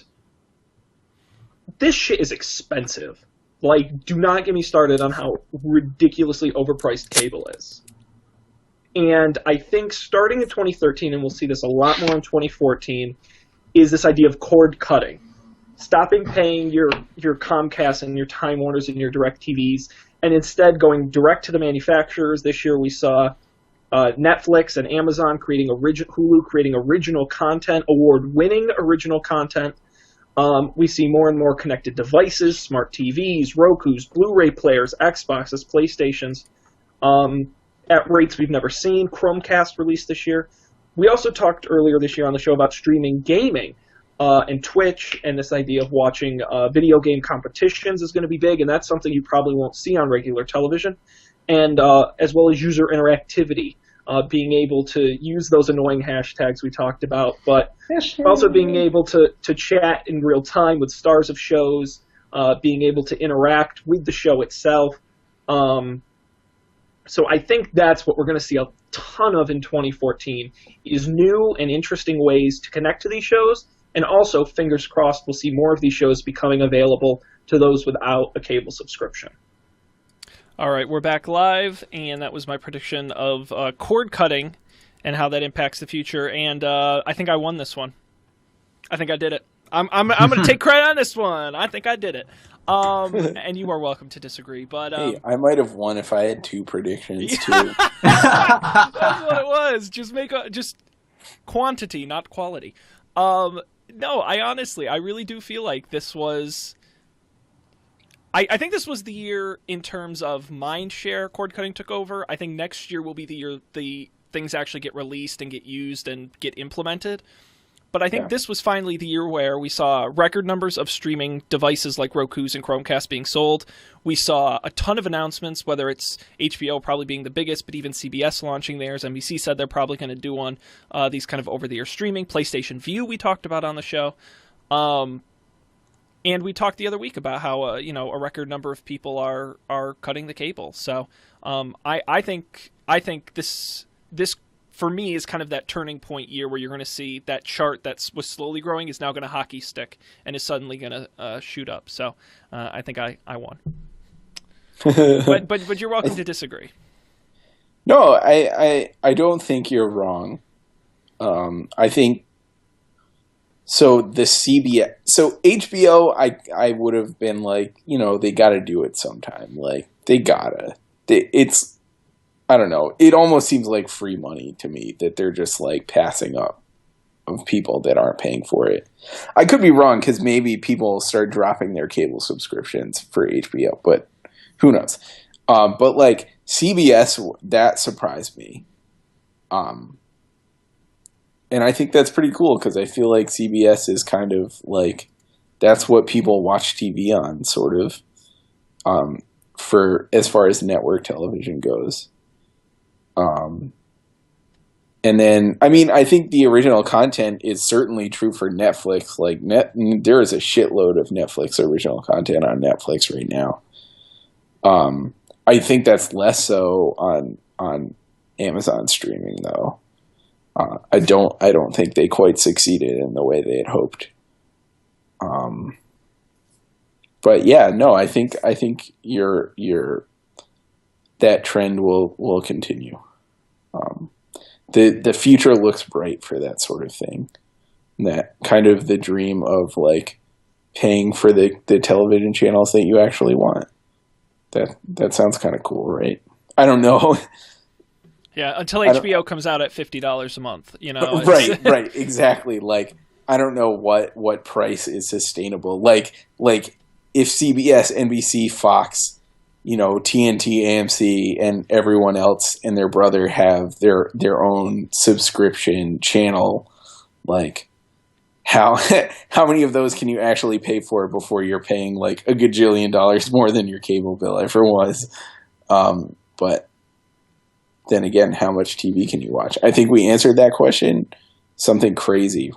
this shit is expensive. Like, do not get me started on how ridiculously overpriced cable is. And I think starting in 2013, and we'll see this a lot more in 2014, is this idea of cord cutting. Stopping paying your Comcast and your Time Warners and your DirecTVs, and instead going direct to the manufacturers. This year we saw Netflix and Amazon creating Hulu creating original content, award-winning original content. We see more and more connected devices, smart TVs, Rokus, Blu-ray players, Xboxes, PlayStations, at rates we've never seen. Chromecast released this year. We also talked earlier this year on the show about streaming gaming and Twitch, and this idea of watching video game competitions is going to be big, and that's something you probably won't see on regular television. And as well as user interactivity, being able to use those annoying hashtags we talked about, but also being able to chat in real time with stars of shows, being able to interact with the show itself. So I think that's what we're going to see a ton of in 2014, is new and interesting ways to connect to these shows, and also, fingers crossed, we'll see more of these shows becoming available to those without a cable subscription. All right, we're back live, and that was my prediction of cord cutting and how that impacts the future. And I think I won this one. I think I did it. I'm going to take credit on this one. I think I did it. And you are welcome to disagree. But hey, I might have won if I had 2 predictions too. That's what it was. Just quantity, not quality. No, I really do feel like this was. I think this was the year in terms of mind share cord cutting took over. I think next year will be the year the things actually get released and get used and get implemented. But I think this was finally the year where we saw record numbers of streaming devices like Rokus and Chromecast being sold. We saw a ton of announcements, whether it's HBO probably being the biggest, but even CBS launching theirs. NBC said they're probably going to do one. These kind of over-the-air streaming. PlayStation Vue we talked about on the show. And we talked the other week about how a record number of people are cutting the cable. So I think this for me is kind of that turning point year where you're going to see that chart that was slowly growing is now going to hockey stick and is suddenly going to shoot up. So I think I won. but you're welcome to disagree. No, I don't think you're wrong. I think. So the CBS, so HBO, I would have been like, they got to do it sometime. Like they gotta. It's, I don't know. It almost seems like free money to me that they're just like passing up of people that aren't paying for it. I could be wrong because maybe people start dropping their cable subscriptions for HBO, but who knows? But like CBS, that surprised me. And I think that's pretty cool because I feel like CBS is kind of like, that's what people watch TV on, sort of, for as far as network television goes. And then, I mean, I think the original content is certainly true for Netflix. Like there is a shitload of Netflix original content on Netflix right now. I think that's less so on Amazon streaming though. I don't think they quite succeeded in the way they had hoped. But yeah, no, I think that trend will continue. The future looks bright for that sort of thing. And that kind of the dream of like paying for the television channels that you actually want. That sounds kind of cool, right? I don't know. Yeah, until HBO comes out at $50 a month, Right, exactly. Like, I don't know what price is sustainable. Like if CBS, NBC, Fox, TNT, AMC, and everyone else and their brother have their own subscription channel, like how many of those can you actually pay for before you're paying like a gajillion dollars more than your cable bill ever was? But then again, how much TV can you watch? I think we answered that question. Something crazy.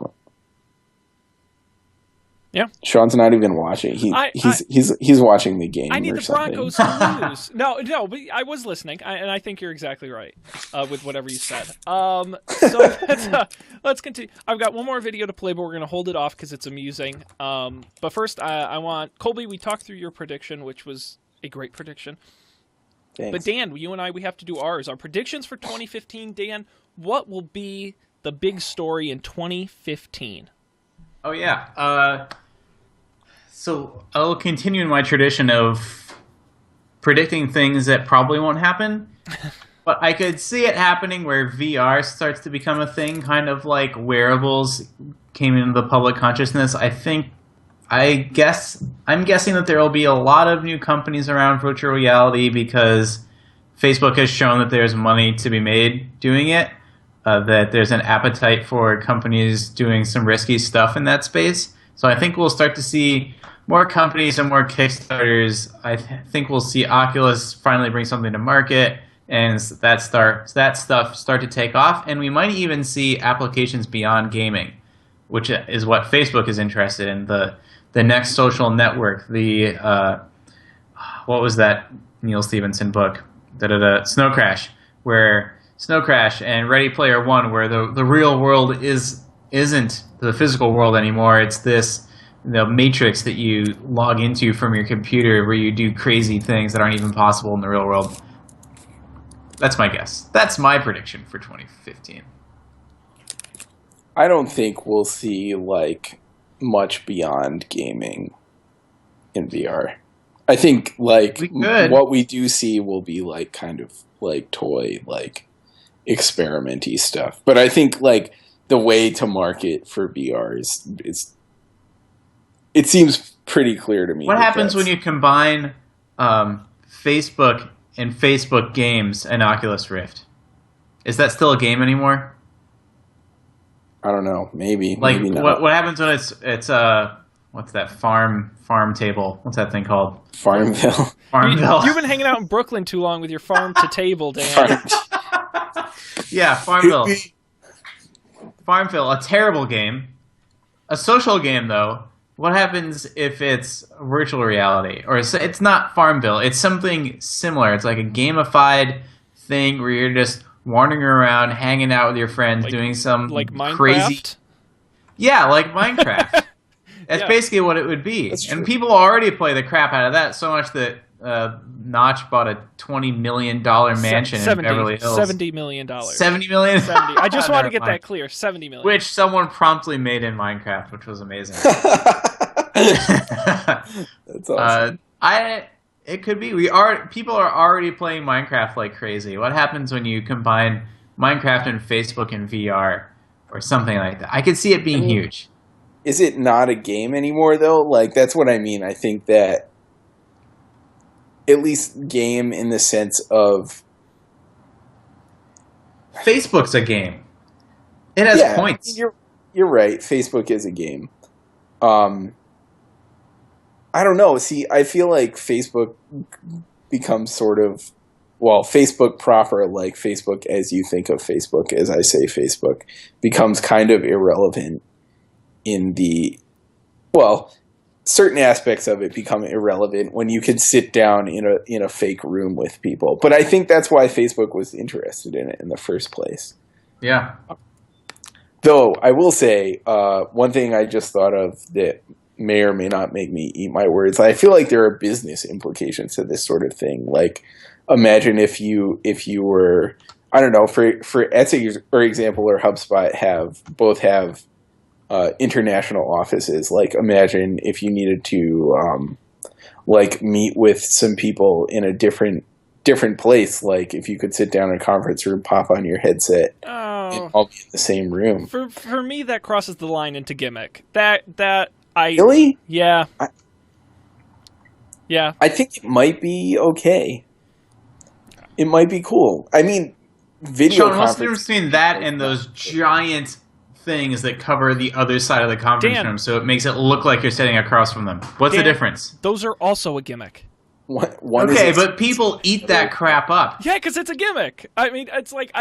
Yeah, Sean's not even watching. He's watching the game. I need or the something. Broncos to lose. No, but I was listening, and I think you're exactly right with whatever you said. So let's continue. I've got one more video to play, but we're going to hold it off because it's amusing. But first, I want Colby. We talked through your prediction, which was a great prediction. Thanks. But Dan, you and I, we have to do ours. Our predictions for 2015. Dan, what will be the big story in 2015? Oh, yeah. So I'll continue in my tradition of predicting things that probably won't happen. But I could see it happening where VR starts to become a thing, kind of like wearables came into the public consciousness. I'm guessing that there will be a lot of new companies around virtual reality because Facebook has shown that there's money to be made doing it, that there's an appetite for companies doing some risky stuff in that space. So I think we'll start to see more companies and more Kickstarters. I think we'll see Oculus finally bring something to market, and that stuff start to take off. And we might even see applications beyond gaming, which is what Facebook is interested in. The next social network, what was that Neil Stephenson book? Snow Crash, and Ready Player One, where the real world isn't the physical world anymore. It's this matrix that you log into from your computer where you do crazy things that aren't even possible in the real world. That's my guess. That's my prediction for 2015. I don't think we'll see like much beyond gaming in VR. I think like what we do see will be like kind of like toy, like experimenty stuff. But I think like the way to market for VR is it seems pretty clear to me. What happens when you combine Facebook and Facebook games and Oculus Rift? Is that still a game anymore? I don't know. Maybe. Like maybe not. What happens when it's what's that farm table? What's that thing called? Farmville. Farmville. You've been hanging out in Brooklyn too long with your farm to table, Dan. Yeah, Farmville. Farmville, a terrible game. A social game, though. What happens if it's virtual reality? Or it's not Farmville. It's something similar. It's like a gamified thing where you're just wandering around, hanging out with your friends, doing some like Minecraft? crazy... Yeah, like Minecraft. That's basically what it would be. And people already play the crap out of that so much that Notch bought a $20 million mansion in Beverly Hills. $70 million. $70 million? 70. I just want to get that clear. $70 million. Which someone promptly made in Minecraft, which was amazing. That's awesome. It could be. People are already playing Minecraft like crazy. What happens when you combine Minecraft and Facebook and VR or something like that? I could see it being huge. Is it not a game anymore, though? Like, that's what I mean. I think that at least game in the sense of... Facebook's a game. It has points. You're right. Facebook is a game. I don't know. See, I feel like Facebook becomes sort of... Well, Facebook proper, like Facebook as you think of Facebook, as I say Facebook, becomes kind of irrelevant in the... Well, certain aspects of it become irrelevant when you can sit down in a fake room with people. But I think that's why Facebook was interested in it in the first place. Yeah. Though, I will say, one thing I just thought of that may or may not make me eat my words, I feel like there are business implications to this sort of thing. Like, imagine if you were, I don't know, for Etsy, for example, or HubSpot both have international offices. Like, imagine if you needed to like meet with some people in a different place. Like, if you could sit down in a conference room, pop on your headset, and all be in the same room. For me, that crosses the line into gimmick. Really? Yeah. Yeah. I think it might be okay. It might be cool. I mean, video. Sean, what's the difference between that and those giant things that cover the other side of the conference room, so it makes it look like you're sitting across from them? What's the difference? Those are also a gimmick. Okay, but people eat that crap up. Yeah, because it's a gimmick. I mean, it's like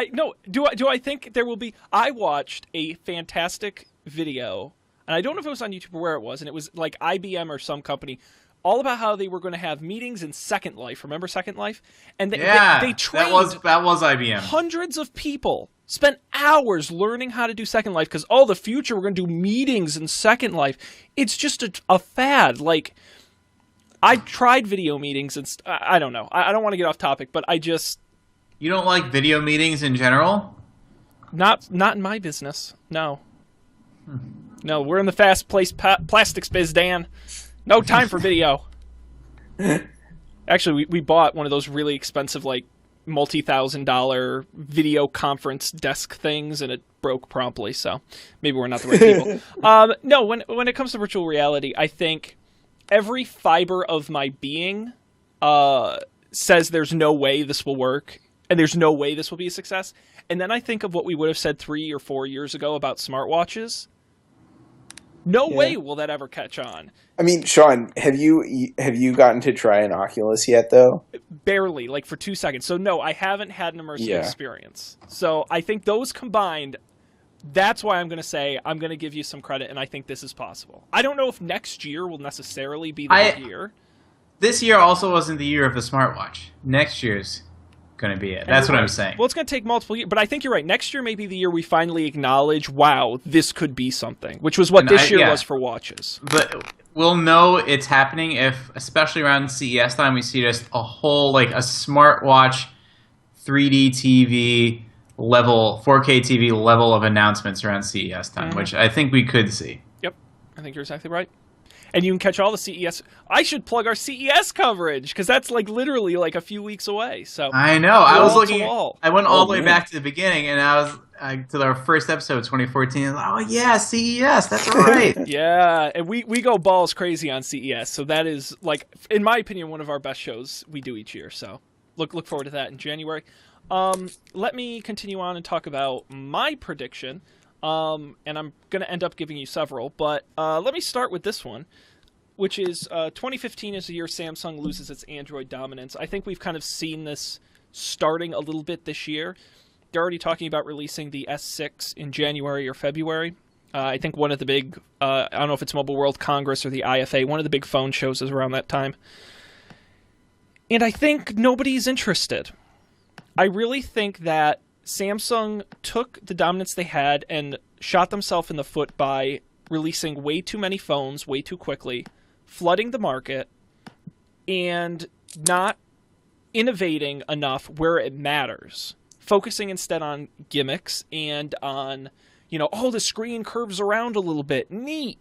do I think there will be? I watched a fantastic video, and I don't know if it was on YouTube or where it was, and it was like IBM or some company, all about how they were going to have meetings in Second Life. Remember Second Life? And they trained that was IBM. Hundreds of people spent hours learning how to do Second Life because the future we're going to do meetings in Second Life. It's just a fad. Like, I tried video meetings and I don't know. I don't want to get off topic, but I just... You don't like video meetings in general? Not in my business. No. No, we're in the fast-paced plastics biz, Dan. No time for video. Actually, we bought one of those really expensive, like, multi-$1,000 video conference desk things, and it broke promptly, so maybe we're not the right people. No, when it comes to virtual reality, I think every fiber of my being says there's no way this will work, and there's no way this will be a success. And then I think of what we would have said 3 or 4 years ago about smartwatches. No way will that ever catch on. I mean, Sean, have you gotten to try an Oculus yet, though? Barely, like for 2 seconds. So no, I haven't had an immersive experience. So I think those combined, that's why I'm going to say I'm going to give you some credit, and I think this is possible. I don't know if next year will necessarily be the year. This year also wasn't the year of the smartwatch. Next year's going to be it. That's what I'm saying. Well, it's going to take multiple years, but I think you're right. Next year may be the year we finally acknowledge, wow, this could be something, which was what this year was for watches. But we'll know it's happening if, especially around CES time, we see just a whole, like a smartwatch 3D TV level, 4K TV level of announcements around CES time, which I think we could see. Yep, I think you're exactly right. And you can catch all the CES. I should plug our CES coverage because that's like literally like a few weeks away. So I know. I was looking. I went all the way back to the beginning, and I was to our first episode, 2014. Oh yeah, CES. That's right. Yeah, and we go balls crazy on CES. So that is like, in my opinion, one of our best shows we do each year. So look forward to that in January. Let me continue on and talk about my prediction. And I'm going to end up giving you several, but let me start with this one, which is 2015 is the year Samsung loses its Android dominance. I think we've kind of seen this starting a little bit this year. They're already talking about releasing the S6 in January or February. I think one of the big, I don't know if it's Mobile World Congress or the IFA, one of the big phone shows is around that time. And I think nobody's interested. I really think that Samsung took the dominance they had and shot themselves in the foot by releasing way too many phones way too quickly, flooding the market, and not innovating enough where it matters. Focusing instead on gimmicks and on, the screen curves around a little bit. Neat.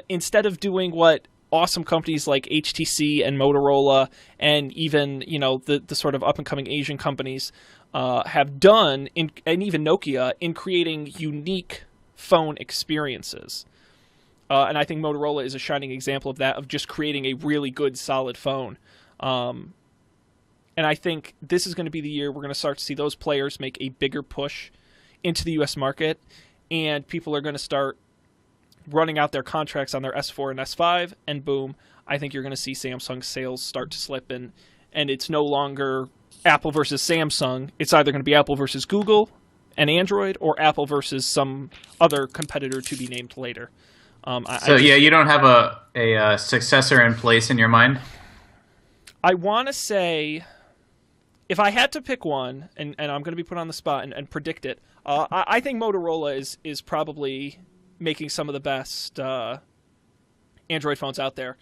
Instead of doing what awesome companies like HTC and Motorola and even, the sort of up-and-coming Asian companies have done, and even Nokia, in creating unique phone experiences. And I think Motorola is a shining example of that, of just creating a really good, solid phone. And I think this is going to be the year we're going to start to see those players make a bigger push into the U.S. market, and people are going to start running out their contracts on their S4 and S5, and boom, I think you're going to see Samsung sales start to slip in, and it's no longer Apple versus Samsung. It's either going to be Apple versus Google and Android, or Apple versus some other competitor to be named later. You don't have a successor in place in your mind? I want to say, if I had to pick one, and I'm going to be put on the spot and predict it, I think Motorola is probably making some of the best Android phones out there.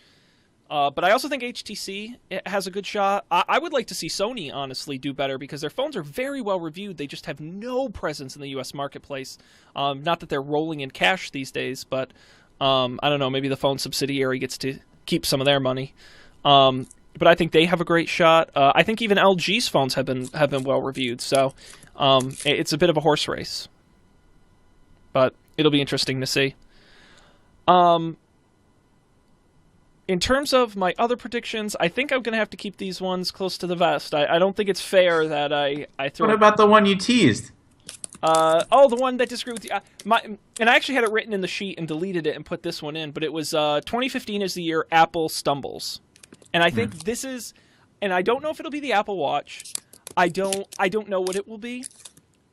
But I also think HTC has a good shot. I would like to see Sony, honestly, do better because their phones are very well reviewed. They just have no presence in the U.S. marketplace. Not that they're rolling in cash these days, but I don't know. Maybe the phone subsidiary gets to keep some of their money. But I think they have a great shot. I think even LG's phones have been well reviewed. So it's a bit of a horse race. But it'll be interesting to see. In terms of my other predictions, I think I'm going to have to keep these ones close to the vest. I don't think it's fair that I throw... What about the one you teased? The one that disagreed with you. And I actually had it written in the sheet and deleted it and put this one in, but it was 2015 is the year Apple stumbles. And I think this is... And I don't know if it'll be the Apple Watch. I don't know what it will be,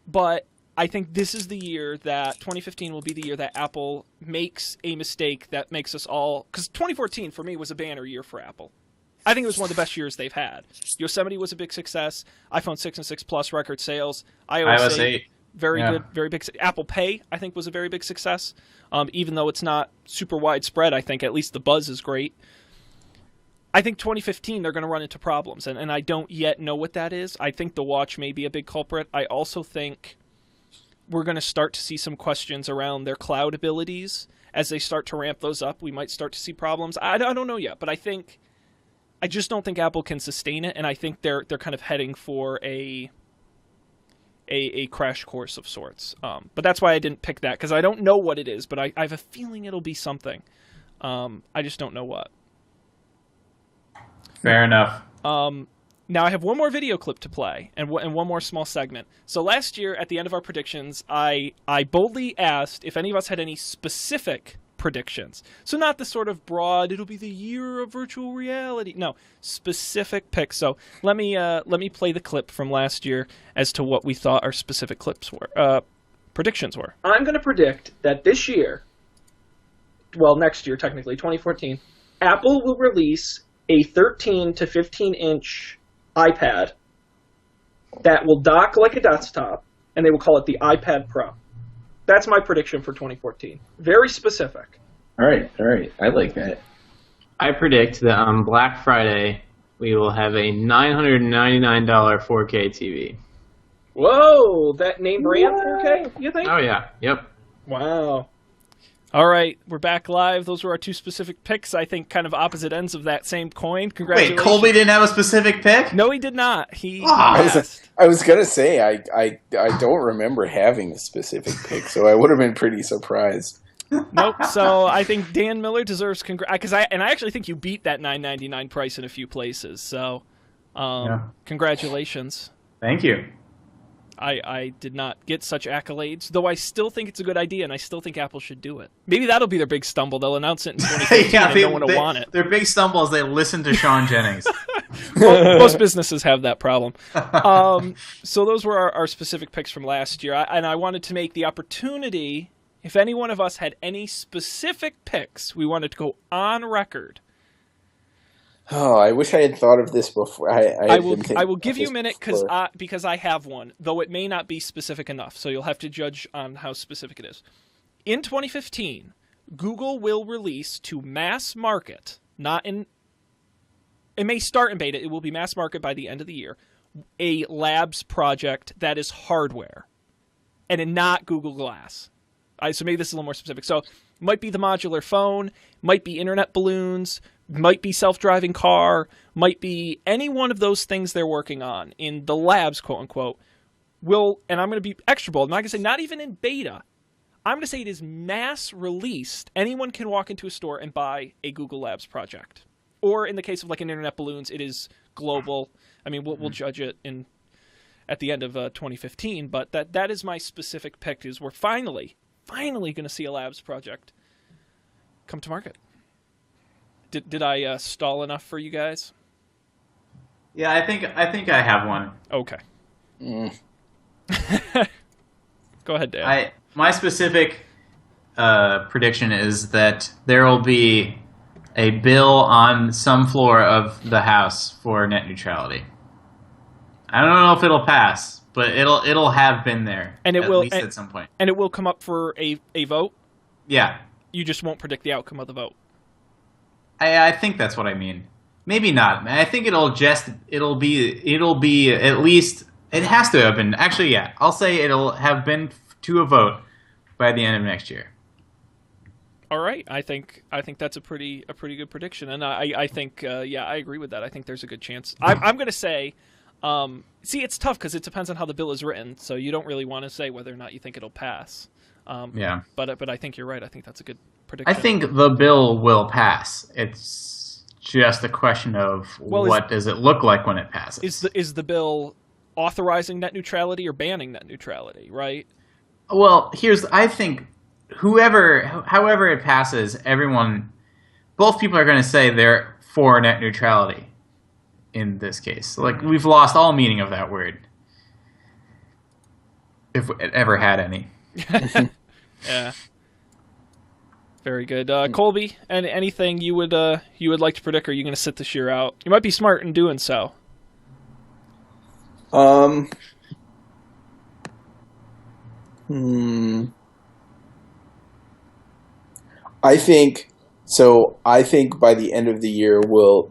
but I think this is the year that 2015 will be the year that Apple makes a mistake that makes us all... Because 2014, for me, was a banner year for Apple. I think it was one of the best years they've had. Yosemite was a big success. iPhone 6 and 6 Plus record sales. iOS 8, very good, very big. Apple Pay, I think, was a very big success. Even though it's not super widespread, I think at least the buzz is great. I think 2015, they're going to run into problems, and I don't yet know what that is. I think the watch may be a big culprit. I also think we're going to start to see some questions around their cloud abilities. As they start to ramp those up, we might start to see problems. I don't know yet, but I think I just don't think Apple can sustain it, and I think they're kind of heading for a crash course of sorts. But that's why I didn't pick that, because I don't know what it is, but I have a feeling it'll be something. I just don't know what. Fair enough. Now I have one more video clip to play and one more small segment. So last year, at the end of our predictions, I boldly asked if any of us had any specific predictions. So not the sort of broad, it'll be the year of virtual reality. No, specific picks. So let me play the clip from last year as to what we thought our specific clips were, predictions were. I'm going to predict that this year, well, next year technically, 2014, Apple will release a 13 to 15 inch iPad that will dock like a desktop, and they will call it the iPad Pro. That's my prediction for 2014. Very specific. All right. I like that. I predict that on Black Friday we will have a $999 4K TV. Whoa, that name brand 4K, you think? Oh yeah, yep. Wow. All right, we're back live. Those were our two specific picks. I think kind of opposite ends of that same coin. Congratulations. Wait, Colby didn't have a specific pick? No, he did not. He I was gonna say I don't remember having a specific pick, so I would have been pretty surprised. Nope. So I think Dan Miller deserves because I actually think you beat that $9.99 price in a few places. So, congratulations. Thank you. I did not get such accolades, though I still think it's a good idea, and I still think Apple should do it. Maybe that'll be their big stumble. They'll announce it in 2015 and no one will want it. Their big stumble is they listen to Sean Jennings. Most businesses have that problem. So those were our specific picks from last year, and I wanted to make the opportunity, if any one of us had any specific picks, we wanted to go on record. Oh, I wish I had thought of this before. I will give you a minute because I have one, though it may not be specific enough. So you'll have to judge on how specific it is. In 2015, Google will release to mass market, it may start in beta, it will be mass market by the end of the year, a labs project that is hardware and not Google Glass. So maybe this is a little more specific. So might be the modular phone, might be internet balloons, might be self-driving car, might be any one of those things they're working on in the labs, quote-unquote, and I'm going to be extra bold. I'm not going to say not even in beta. I'm going to say it is mass released. Anyone can walk into a store and buy a Google Labs project. Or in the case of like an internet balloons, it is global. I mean, we'll judge it at the end of 2015, but that is my specific pick, is we're finally going to see a labs project come to market. Did I stall enough for you guys? Yeah, I think I have one. Okay. Go ahead, Dan. My specific prediction is that there will be a bill on some floor of the House for net neutrality. I don't know if it'll pass, but it'll have been there, and it at will least at some point. And it will come up for a vote? Yeah. You just won't predict the outcome of the vote. I think that's what I mean. Maybe not. I think it'll be at least, it has to have been. Actually, yeah. I'll say it'll have been to a vote by the end of next year. All right. I think that's a pretty good prediction, and I think I agree with that. I think there's a good chance. I'm going to say, see, it's tough because it depends on how the bill is written, so you don't really want to say whether or not you think it'll pass. Yeah. But I think you're right. I think that's a good prediction. I think the bill will pass. It's just a question of what does it look like when it passes. Is the bill authorizing net neutrality or banning net neutrality, right? Well, I think however it passes, both people are going to say they're for net neutrality in this case. Like, we've lost all meaning of that word, if it ever had any. Yeah. Very good. Colby, anything you would like to predict, or are you going to sit this year out? You might be smart in doing so. I think by the end of the year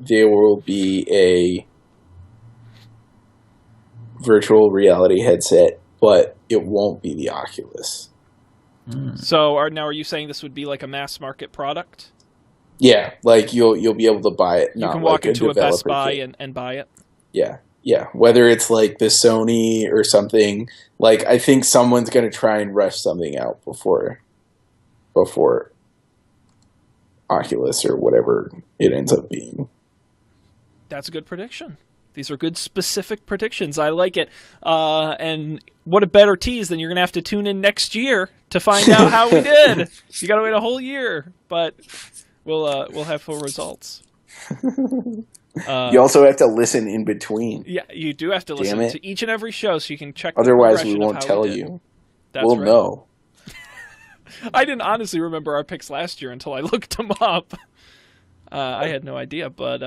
there will be a virtual reality headset, but it won't be the Oculus. So are you saying this would be like a mass market product? Yeah, like you'll be able to buy it. You not can walk like into a Best developer Buy kit. and buy it. Yeah. Whether it's like the Sony or something, like I think someone's gonna try and rush something out before Oculus or whatever it ends up being. That's a good prediction. These are good specific predictions. I like it. And what a better tease than you're going to have to tune in next year to find out how we did. You got to wait a whole year, but we'll have full results. You also have to listen in between. Yeah, you do have to listen to each and every show so you can check. Otherwise, we the won't progression of how tell we did. you. That's we'll right. know. I didn't honestly remember our picks last year until I looked them up. I had no idea, but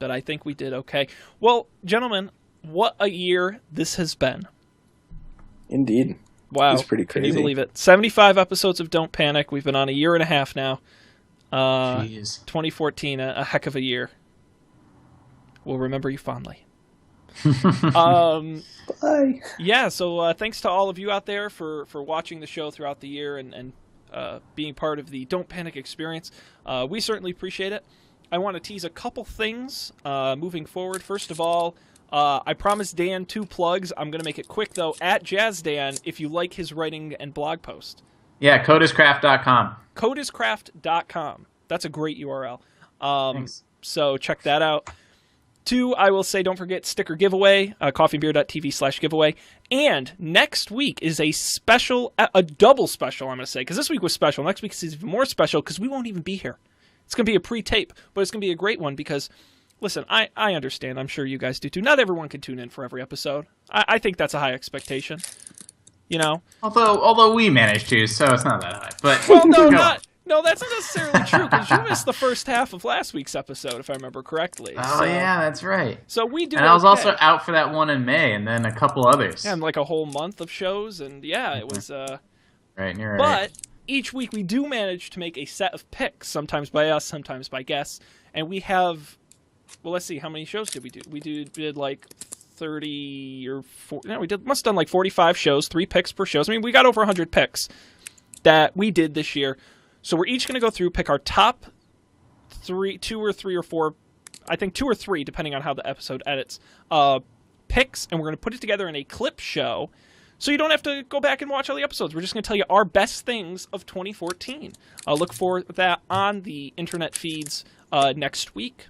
I think we did okay. Well, gentlemen, what a year this has been. Indeed. Wow. It's pretty crazy. Can you believe it? 75 episodes of Don't Panic. We've been on a year and a half now. Jeez. 2014, a heck of a year. We'll remember you fondly. Bye. Yeah, so thanks to all of you out there for watching the show throughout the year and being part of the Don't Panic experience. We certainly appreciate it. I want to tease a couple things moving forward. First of all, I promised Dan 2 plugs. I'm going to make it quick, though. At JazzDan, if you like his writing and blog post. Yeah, codiscraft.com. Codiscraft.com. That's a great URL. Thanks. So check that out. 2, I will say, don't forget sticker giveaway, coffeeandbeer.tv/giveaway. And next week is a special, a double special, I'm going to say, because this week was special. Next week is even more special because we won't even be here. It's going to be a pre-tape, but it's going to be a great one because, listen, I understand. I'm sure you guys do too. Not everyone can tune in for every episode. I think that's a high expectation. You know? Although we managed to, so it's not that high. But Well, no, that's not necessarily true because you missed the first half of last week's episode, if I remember correctly. Oh, yeah, that's right. So we do. And I was also out for that one in May, and then a couple others. Yeah, and like a whole month of shows, and yeah, it was. Right, you're right. But each week we do manage to make a set of picks, sometimes by us, sometimes by guests, and we have. Well, let's see, how many shows did we do? We did like 30 or 40. No, must have done like 45 shows, 3 picks per show. I mean, we got over 100 picks that we did this year. So we're each going to go through, pick our top 2 or 3 or 4, I think 2 or 3, depending on how the episode edits, picks, and we're going to put it together in a clip show, so you don't have to go back and watch all the episodes. We're just going to tell you our best things of 2014. Look for that on the internet feeds next week.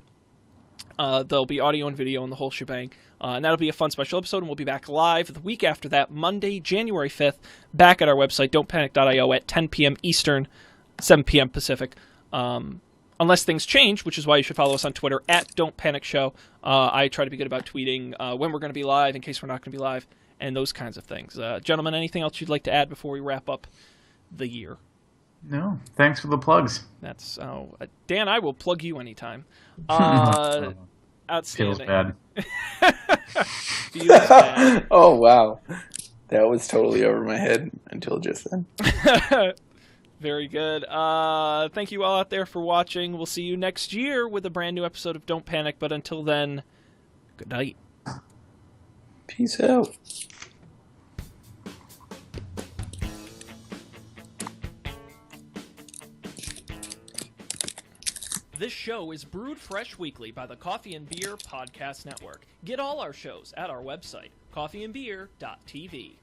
There'll be audio and video and the whole shebang. And that'll be a fun special episode, and we'll be back live the week after that, Monday, January 5th, back at our website, don'tpanic.io at 10 p.m. Eastern, 7 p.m. Pacific. Unless things change, which is why you should follow us on Twitter at Don't Panic Show. I try to be good about tweeting when we're going to be live, in case we're not going to be live, and those kinds of things. Gentlemen, anything else you'd like to add before we wrap up the year? No, thanks for the plugs. That's Dan, I will plug you anytime. Outstanding. Feels bad. Feels bad. Oh, wow. That was totally over my head until just then. Very good. Thank you all out there for watching. We'll see you next year with a brand new episode of Don't Panic, but until then, good night. Peace out. This show is brewed fresh weekly by the Coffee and Beer Podcast Network. Get all our shows at our website, coffeeandbeer.tv.